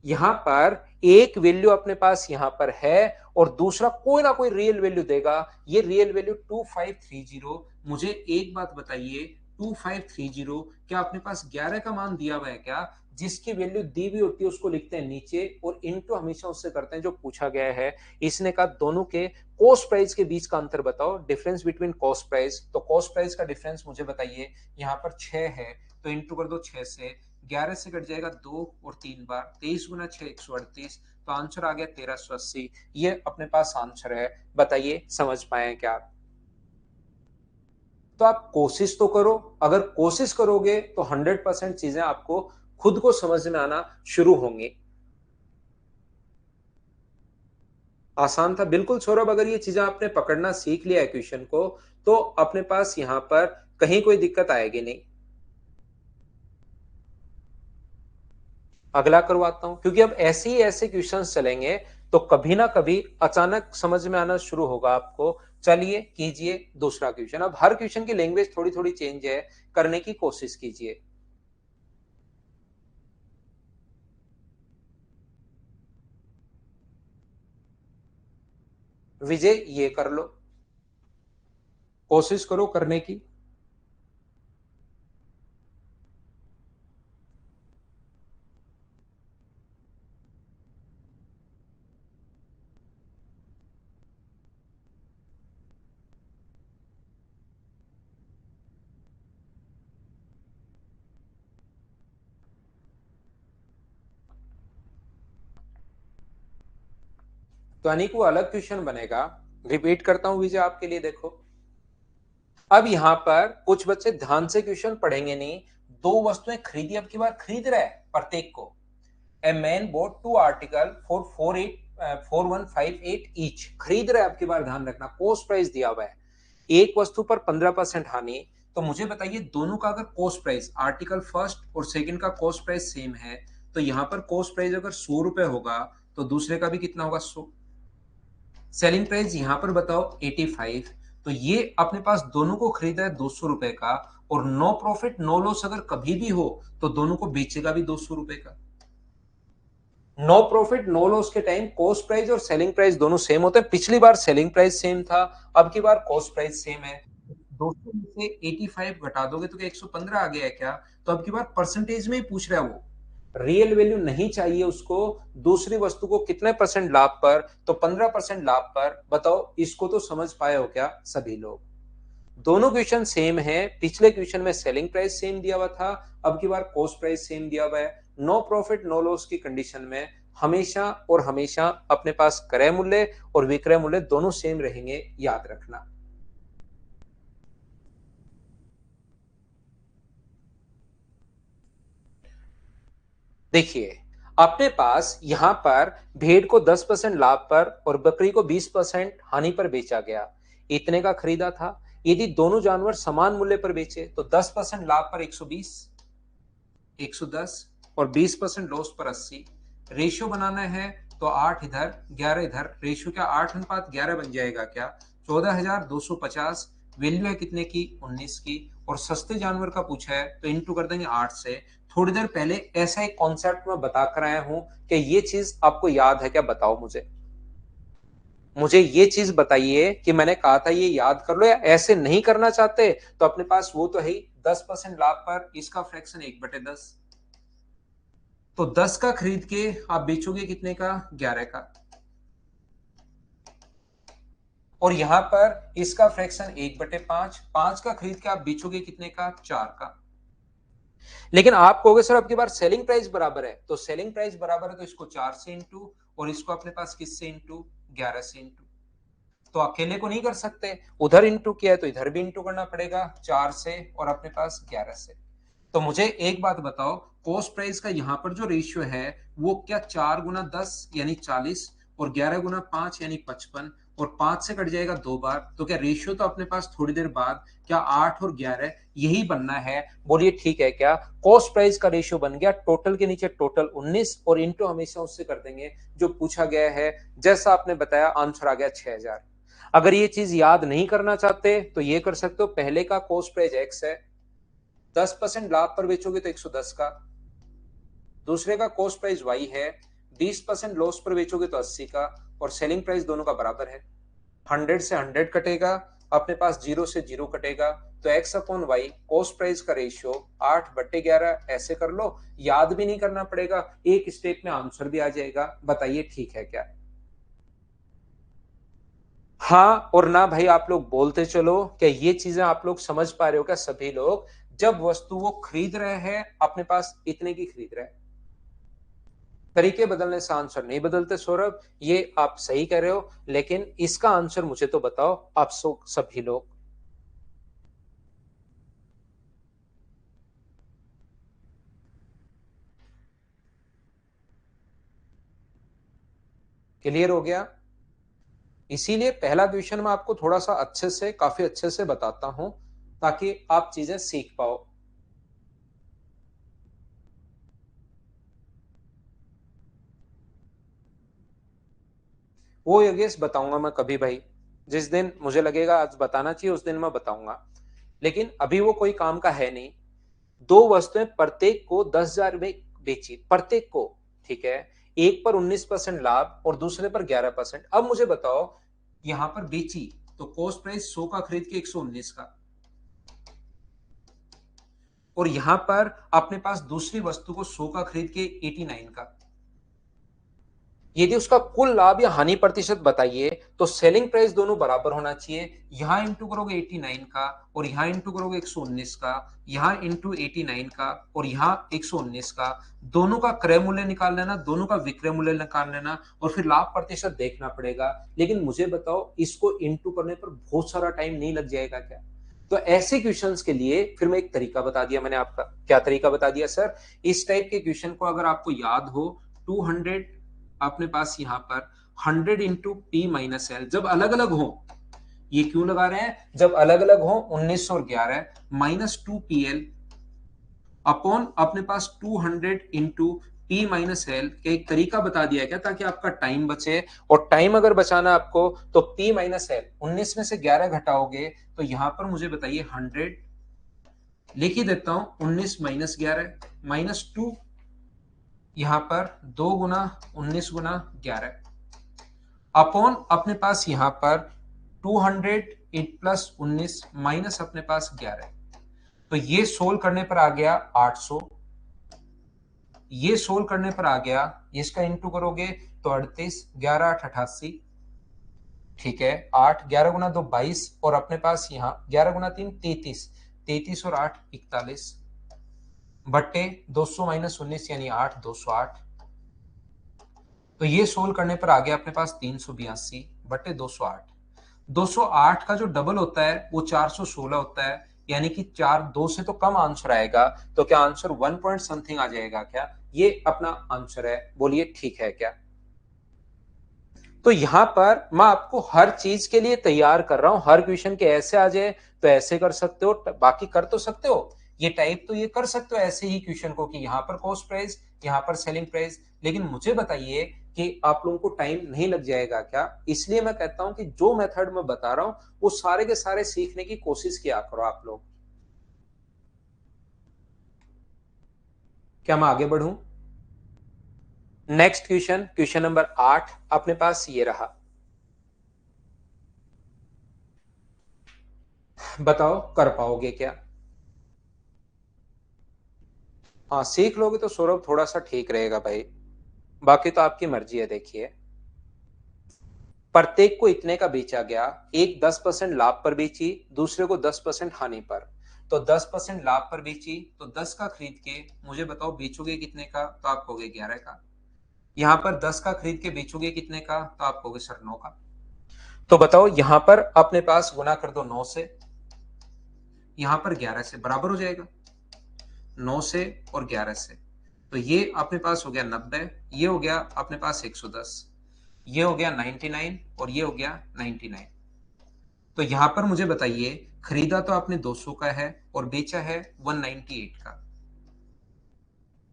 यहां पर एक वैल्यू अपने पास यहां पर है और दूसरा कोई ना कोई रियल वैल्यू देगा। ये रियल वैल्यू 2530। मुझे एक बात बताइए, 2530 क्या अपने पास 11 का मान दिया हुआ है क्या? जिसकी वैल्यू दी हुई होती है उसको लिखते हैं नीचे और इनटू हमेशा उससे करते हैं जो पूछा गया है। इसने कहा दोनों के कॉस्ट प्राइस के बीच का अंतर बताओ, डिफरेंस बिटवीन कॉस्ट प्राइस। तो कॉस्ट प्राइस का डिफरेंस मुझे बताइए, यहाँ पर 6 है तो इंटू कर दो 6 से, 11 से कट जाएगा 2 और 3 बार, 23 गुना 6 138, तो आंसर आ गया 1380। ये अपने पास आंसर है। बताइए समझ पाए क्या आप? तो आप कोशिश तो करो, अगर कोशिश करोगे तो 100% चीजें आपको खुद को समझ में आना शुरू होंगी। आसान था बिल्कुल सौरभ। अगर ये चीजें आपने पकड़ना सीख लिया है क्वेश्चन को, तो अपने पास यहां पर कहीं कोई दिक्कत आएगी नहीं। अगला करवाता हूं, क्योंकि अब ऐसे ही ऐसे क्वेश्चंस चलेंगे तो कभी ना कभी अचानक समझ में आना शुरू होगा आपको। चलिए कीजिए दूसरा क्वेश्चन। अब हर क्वेश्चन की लैंग्वेज थोड़ी थोड़ी चेंज है, करने की कोशिश कीजिए। विजय ये कर लो, कोशिश करो करने की। तो अनिक वो अलग क्वेश्चन बनेगा। रिपीट करता हूं विजय आपके लिए, देखो। अब यहां पर कुछ बच्चे ध्यान से क्वेश्चन पढ़ेंगे नहीं। दो वस्तुएं खरीदी, अब की बार खरीद रहा है प्रत्येक को। A man boat 2 article for 4158 each, खरीद रहा है। आपकी बार ध्यान रखना, कॉस्ट प्राइस दिया हुआ है, एक वस्तु पर 15% हानि। तो मुझे बताइए दोनों का अगर कॉस्ट प्राइस, आर्टिकल फर्स्ट और सेकंड का कॉस्ट प्राइस सेम है, तो यहां पर कॉस्ट प्राइस अगर 100 रुपए होगा तो दूसरे का भी कितना होगा 100। सेलिंग प्राइस यहां पर बताओ 85। तो ये अपने पास दोनों को खरीदा है 200 रुपए का, और नो प्रॉफिट नो लॉस अगर कभी भी हो तो दोनों को बेचेगा भी 200 रुपए का। नो प्रॉफिट नो लॉस के टाइम कॉस्ट प्राइस और सेलिंग प्राइस दोनों सेम होते हैं। पिछली बार सेलिंग प्राइस सेम था, अब की बार कॉस्ट प्राइस सेम है। 200 में से 85 घटा दोगे तो क्या 115 आ गया है क्या? तो अब की बार परसेंटेज में ही पूछ रहा है वो, रियल वैल्यू नहीं चाहिए उसको। दूसरी वस्तु को कितने परसेंट लाभ पर? तो 15% लाभ पर। बताओ इसको तो समझ पाए हो क्या सभी लोग? दोनों क्वेश्चन सेम है। पिछले क्वेश्चन में सेलिंग प्राइस सेम दिया हुआ था, अब की बार कॉस्ट प्राइस सेम दिया हुआ है। नो प्रॉफिट नो लॉस की कंडीशन में हमेशा और हमेशा अपने पास क्रय मूल्य और विक्रय मूल्य दोनों सेम रहेंगे, याद रखना। देखिए अपने पास यहां पर भेड़ को 10% लाभ पर और बकरी को 20% हानि पर बेचा गया, इतने का खरीदा था। यदि दोनों जानवर समान मूल्य पर बेचे तो 10% लाभ पर 120, 110 और 20% लॉस पर 80। रेशियो बनाना है तो 8 इधर 11 इधर, रेशियो क्या 8:11 बन जाएगा क्या? 14,250। वैल्यू है कितने की? 19 की। और सस्ते जानवर का पूछा है तो इंटू कर देंगे 8 से। थोड़ी देर पहले ऐसा एक कॉन्सेप्ट मैं बता कर आया हूं कि ये चीज आपको याद है क्या? बताओ मुझे। मुझे ये चीज बताइए कि मैंने कहा था ये याद कर लो, या ऐसे नहीं करना चाहते तो अपने पास वो तो है ही 10% लाभ पर इसका फ्रैक्शन 1/10। तो 10 का खरीद के आप बेचोगे कितने का? 11 का। और यहां पर इसका फ्रैक्शन 1/5, 5 का खरीद के आप बेचोगे कितने का, 4 का। लेकिन आप कहोगे सर आपके पास सेलिंग प्राइस बराबर है, तो सेलिंग प्राइस बराबर है तो इसको 4 से इंटू, और इसको अपने पास किससे इंटू, 11 से इंटू। तो अकेले को नहीं कर सकते, उधर इंटू किया है तो इधर भी इंटू करना पड़ेगा 4 से और अपने पास 11 से। तो मुझे एक बात बताओ, कॉस्ट प्राइस का यहां पर जो रेशियो है वो क्या 4 गुना 10 यानी 40, और 11 गुना 5 यानी 55, और 5 से कट जाएगा 2 बार, तो क्या रेशियो तो अपने पास थोड़ी देर बाद क्या 8 और 11 यही बनना है? बोलिए ठीक है क्या? कॉस्ट प्राइस का रेशियो बन गया टोटल के नीचे टोटल 19, और इंटू हमेशा उससे कर देंगे जो पूछा गया है। जैसा आपने बताया आंसर आ गया 6000। अगर ये चीज याद नहीं करना चाहते तो ये कर सकते हो, पहले का कॉस्ट प्राइस एक्स है, 10% लाभ पर बेचोगे तो 110 का। दूसरे का कॉस्ट प्राइस वाई है, 20% लॉस पर बेचोगे तो 80 का, और सेलिंग प्राइस दोनों का बराबर है। 100 से 100 कटेगा, अपने पास 0 से 0 कटेगा, तो x upon Y cost price का रेशियो 8/11 ऐसे कर लो, याद भी नहीं करना पड़ेगा, एक स्टेप में आंसर भी आ जाएगा। बताइए ठीक है क्या? हाँ और ना भाई आप लोग बोलते चलो, क्या ये चीजें आप लोग समझ पा रहे हो क्या? सभी लोग जब वस्तु वो खरीद रहे हैं अपने पास इतने की खरीद रहे हैं, तरीके बदलने से आंसर नहीं बदलते सौरभ, ये आप सही कह रहे हो, लेकिन इसका आंसर मुझे तो बताओ आप सभी लोग। क्लियर हो गया? इसीलिए पहला क्वेश्चन मैं आपको थोड़ा सा अच्छे से, काफी अच्छे से बताता हूं ताकि आप चीजें सीख पाओ। वो योगेश बताऊंगा मैं कभी भाई, जिस दिन मुझे लगेगा आज बताना चाहिए उस दिन मैं बताऊंगा, लेकिन अभी वो कोई काम का है नहीं। दो वस्तुएं प्रत्येक को 10,000 में बेची, प्रत्येक को, ठीक है, एक पर 19% लाभ और दूसरे पर 11%। अब मुझे बताओ यहां पर बेची तो कॉस्ट प्राइस 100 का खरीद के 119 का, और यहां पर अपने पास दूसरी वस्तु को 100 का खरीद के 89 का। यदि उसका कुल लाभ या हानि प्रतिशत बताइए तो सेलिंग प्राइस दोनों बराबर होना चाहिए। यहां इंटू करोगे 89 का, और यहां इंटू करोगे 119 का, यहां इंटू 89 का, और यहां 119 का। दोनों का क्रय मूल्य निकाल लेना, दोनों का विक्रय मूल्य निकाल लेना, और फिर लाभ प्रतिशत देखना पड़ेगा। लेकिन मुझे बताओ इसको इंटू करने पर बहुत सारा टाइम नहीं लग जाएगा क्या? तो ऐसे क्वेश्चंस के लिए फिर मैं एक तरीका बता दिया मैंने आपका। क्या तरीका बता दिया सर? इस टाइप के क्वेश्चन को अगर आपको याद हो, 200 अपने पास यहां पर 100 इंटू पी माइनस एल, जब अलग अलग हो, ये क्यों लगा रहे हैं, जब अलग अलग हो 1911 -2 PL अपॉन अपने पास 200 इंटू पी माइनस एल का एक तरीका बता दिया क्या, ताकि आपका टाइम बचे। और टाइम अगर बचाना आपको तो पी माइनस एल 19 में से 11 घटाओगे तो यहां पर मुझे बताइए 100, लिख ही देता हूं 19 - 11 -2, यहां पर 2 गुना 19 गुना 11 अपॉन अपने पास यहां पर 200 + 19 माइनस अपने पास 11। तो ये सोल्व करने पर आ गया 800, ये सोल्व करने पर आ गया, इसका इंटू करोगे तो 38, 11 8 88, ठीक है, 8 11 गुना 2 22, और अपने पास यहाँ 11 गुना 3 33, 33 और 8 41 बट्टे 200 - 19 यानी 8 208। तो ये सोल्व करने पर आ गया अपने पास 382 बट्टे 208। 208 का जो डबल होता है वो 416 होता है, यानी कि 4 2 से तो कम आंसर आएगा। तो क्या आंसर 1 पॉइंट समथिंग आ जाएगा क्या? ये अपना आंसर है, बोलिए ठीक है क्या? तो यहां पर मैं आपको हर चीज के लिए तैयार कर रहा हूं, हर क्वेश्चन के ऐसे आ जाए तो ऐसे कर सकते हो, बाकी कर तो सकते हो, ये टाइप तो ये कर सकते हो ऐसे ही क्वेश्चन को कि यहां पर कॉस्ट प्राइस, यहां पर सेलिंग प्राइस। लेकिन मुझे बताइए कि आप लोगों को टाइम नहीं लग जाएगा क्या? इसलिए मैं कहता हूं कि जो मेथड मैं बता रहा हूं वो सारे के सारे सीखने की कोशिश किया करो आप लोग। क्या मैं आगे बढ़ूं? नेक्स्ट क्वेश्चन, क्वेश्चन नंबर 8 अपने पास ये रहा। बताओ कर पाओगे क्या? हाँ सीख लोगे तो सौरभ थोड़ा सा ठीक रहेगा भाई, बाकी तो आपकी मर्जी है, देखिए। प्रत्येक को इतने का बेचा गया, एक 10% लाभ पर बेची, दूसरे को 10% हानि पर। तो 10% लाभ पर बेची तो 10 का खरीद के मुझे बताओ बेचोगे कितने का, तो आप कहोगे 11 का। यहां पर 10 का खरीद के बेचोगे कितने का, तो आप कहोगे सर 9 का। तो बताओ यहां पर अपने पास गुना कर दो 9 से, यहां पर 11 से, बराबर हो जाएगा 9 से और 11 से। तो ये अपने पास हो गया 90, ये हो गया अपने पास 110, ये हो गया 99 और ये हो गया 99। तो यहां पर मुझे बताइए, खरीदा तो आपने 200 का है और बेचा है 198 का।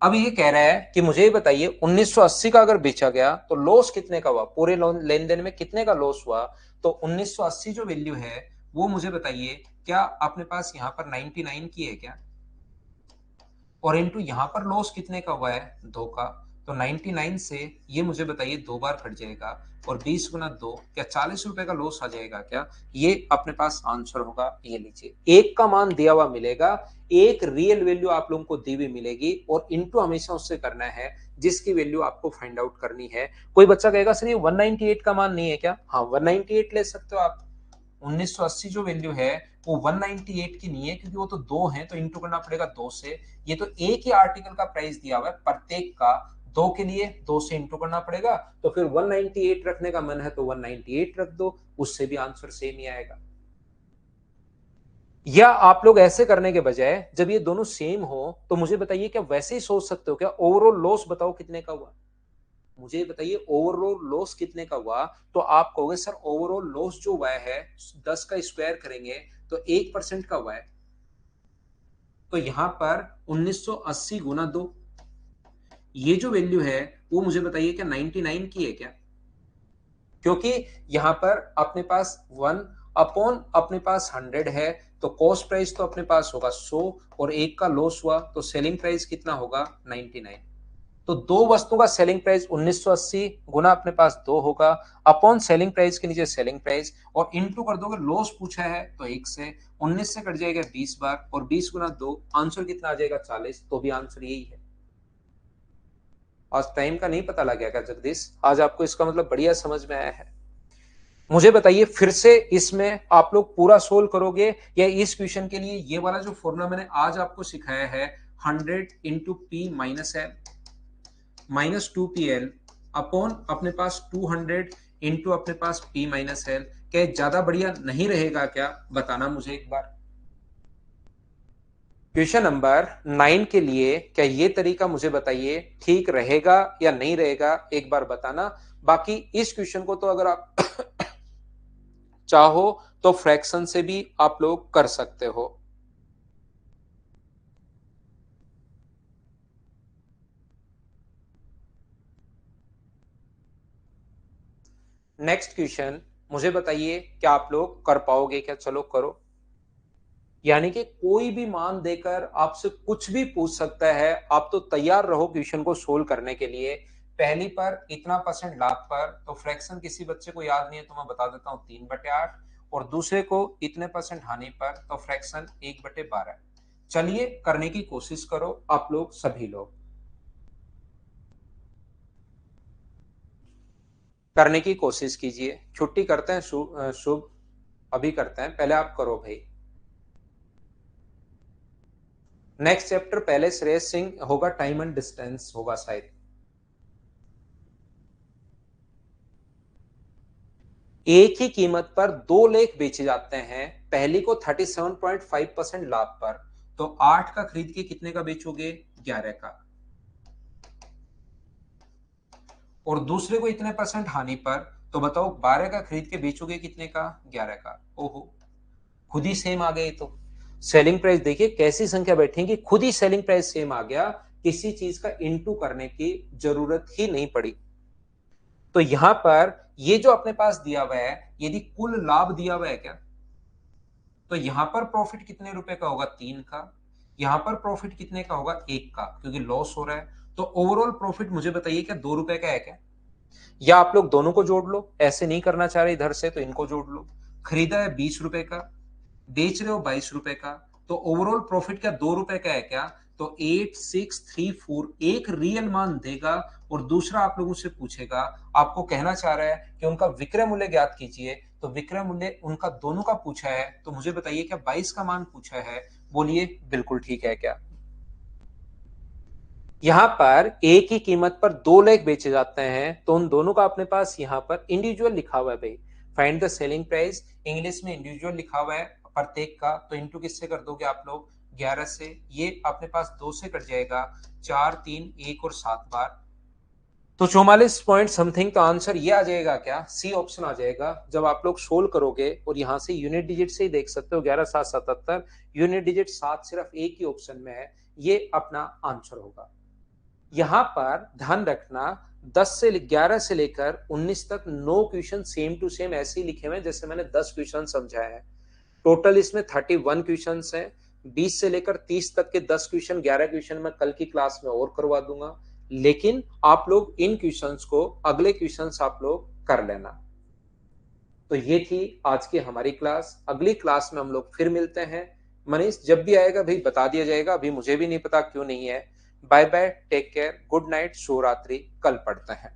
अब ये कह रहा है कि मुझे बताइए 1980 का अगर बेचा गया तो लॉस कितने का हुआ, पूरे लेन देन में कितने का लॉस हुआ। तो 1980 जो वैल्यू है वो मुझे बताइए, क्या अपने पास यहाँ पर 99 की है क्या, और इनटू यहां पर लॉस कितने का हुआ है 2 का। तो 99 से ये मुझे बताइए 2 बार कट जाएगा, और 20 गुना 2, क्या 40 रुपए का लॉस आ जाएगा क्या। ये अपने पास आंसर होगा। ये लीजिए, एक का मान दिया हुआ मिलेगा, एक रियल वैल्यू आप लोगों को दी हुई मिलेगी, और इनटू हमेशा उससे करना है जिसकी वैल्यू आपको फाइंड आउट करनी है। कोई बच्चा कहेगा सर ये 198 का मान नहीं है क्या, हाँ 198 ले सकते हो आप। 1980 जो वैल्यू है वो 198 की नहीं है, क्योंकि वो तो दो है, तो इंटू करना पड़ेगा 2 से। ये तो एक ही आर्टिकल का प्राइस दिया हुआ है, प्रत्येक का 2 के लिए 2 से इंटू करना पड़ेगा। तो फिर 198 रखने का मन है तो 198 रख दो, उससे भी आंसर सेम ही आएगा। या आप लोग ऐसे करने के बजाय जब ये दोनों सेम हो तो मुझे बताइए, क्या वैसे ही सोच सकते हो क्या, ओवरऑल लॉस बताओ कितने का हुआ, मुझे बताइए ओवरऑल लॉस कितने का हुआ। तो आप कहोगे सर ओवरऑल लॉस जो हुआ है 10 का स्क्वायर करेंगे तो 1% का हुआ है। तो यहां पर 1980 गुना 2, ये जो वैल्यू है वो मुझे बताइए क्या 99 की है क्या, क्योंकि यहां पर अपने पास 1 अपॉन अपने पास 100 है, तो कॉस्ट प्राइस तो अपने पास होगा 100, और एक का लॉस हुआ तो सेलिंग प्राइस कितना होगा 99। तो दो वस्तुओं का सेलिंग प्राइस 1980 गुना अपने पास 2 होगा, अपॉन सेलिंग प्राइस के नीचे सेलिंग प्राइस, और इनटू कर दोगे लॉस पूछा है तो 1 से, 19 से कट जाएगा 20 बार, और 20 गुना 2 आंसर कितना आ जाएगा 40। तो भी आंसर यही है। आज टाइम का नहीं पता लग गया क्या जगदीश, आज आपको इसका मतलब बढ़िया समझ में आया है। मुझे बताइए फिर से इसमें आप लोग पूरा सोल्व करोगे, या इस क्वेश्चन के लिए ये वाला जो फॉर्मूला मैंने आज आपको सिखाया है 100 इंटू पी माइनस है माइनस 2pl अपॉन अपने पास 200 इंटू अपने पास p माइनस एल, क्या ज्यादा बढ़िया नहीं रहेगा क्या, बताना मुझे एक बार। क्वेश्चन नंबर 9 के लिए क्या ये तरीका मुझे बताइए ठीक रहेगा या नहीं रहेगा, एक बार बताना। बाकी इस क्वेश्चन को तो अगर आप चाहो तो फ्रैक्शन से भी आप लोग कर सकते हो। नेक्स्ट क्वेश्चन मुझे बताइए क्या आप लोग कर पाओगे क्या, चलो करो। यानी कि कोई भी मान देकर आपसे कुछ भी पूछ सकता है, आप तो तैयार रहो क्वेश्चन को सोल्व करने के लिए। पहली पर इतना परसेंट लाभ पर, तो फ्रैक्शन किसी बच्चे को याद नहीं है तो मैं बता देता हूं 3/8, और दूसरे को इतने परसेंट हानि पर, तो फ्रैक्शन 1/12। चलिए करने की कोशिश करो आप लोग सभी लोग, करने की कोशिश कीजिए। छुट्टी करते हैं शुभ शुभ, अभी करते हैं, पहले आप करो भाई। नेक्स्ट चैप्टर पहले श्रेयस सिंह होगा, टाइम एंड डिस्टेंस होगा शायद। एक ही कीमत पर दो लेख बेचे जाते हैं, पहली को 37.5% लाभ पर, तो 8 का खरीद के कितने का बेचोगे 11 का, और दूसरे को इतने परसेंट हानि पर, तो बताओ 12 का खरीद के बेचोगे कितने का 11 का। ओहो, खुद ही सेम आ गए। तो सेलिंग प्राइस देखिए कैसी संख्या बैठेगी, खुद ही सेलिंग प्राइस सेम आ गया, किसी चीज का इनटू करने की जरूरत ही नहीं पड़ी। तो यहां पर ये जो अपने पास दिया हुआ है, यदि कुल लाभ दिया हुआ है क्या, तो यहां पर प्रॉफिट कितने रुपए का होगा 3 का, यहां पर प्रॉफिट कितने का होगा 1 का, क्योंकि लॉस हो रहा है। तो ओवरऑल प्रॉफिट मुझे बताइए क्या 2 रुपए का है क्या, या आप लोग दोनों को जोड़ लो, ऐसे नहीं करना चाह रहे इधर से तो इनको जोड़ लो। खरीदा है 20 रुपए का, बेच रहे हो 22 रुपए का, तो ओवरऑल प्रॉफिट क्या 2 रुपए का है क्या, तो 8634 एक रियल मान देगा और दूसरा आप लोगों से पूछेगा, आपको कहना चाह रहा है कि उनका विक्रय मूल्य ज्ञात कीजिए। तो विक्रय मूल्य उनका दोनों का पूछा है, तो मुझे बताइए क्या 22 का मान पूछा है? बोलिए बिल्कुल ठीक है क्या? यहां पर एक ही कीमत पर दो लेख बेचे जाते हैं, तो उन दोनों का अपने पास यहां पर इंडिविजुअल लिखा हुआ है भाई। Find the selling price, English में इंडिविजुअल लिखा हुआ है प्रत्येक का, तो इंटू किससे कर दोगे आप लोग? 11 से। ये अपने पास 2 से कट जाएगा, 4 3 1 और 7 बार, तो 44 पॉइंट समथिंग। तो आंसर ये आ जाएगा क्या? सी ऑप्शन आ जाएगा। जब आप लोग सोल्व करोगे और यहां से यूनिट डिजिट से ही देख सकते हो, 11 7 77, यूनिट डिजिट 7 सिर्फ एक ही ऑप्शन में है, ये अपना आंसर होगा। यहां पर ध्यान रखना, 10 से 11 से लेकर 19 तक 9 क्वेश्चन सेम टू सेम ऐसे ही लिखे हुए हैं जैसे मैंने 10 क्वेश्चन समझाए हैं। टोटल इसमें 31 क्वेश्चन हैं। 20 से लेकर 30 तक के 10 क्वेश्चन, 11 क्वेश्चन मैं कल की क्लास में और करवा दूंगा, लेकिन आप लोग इन क्वेश्चंस को, अगले क्वेश्चंस आप लोग कर लेना। तो ये थी आज की हमारी क्लास। अगली क्लास में हम लोग फिर मिलते हैं। मनीष जब भी आएगा भाई बता दिया जाएगा, अभी मुझे भी नहीं पता क्यों नहीं है। Bye bye, take care, good night, शुभ रात्रि, कल पढ़ते हैं।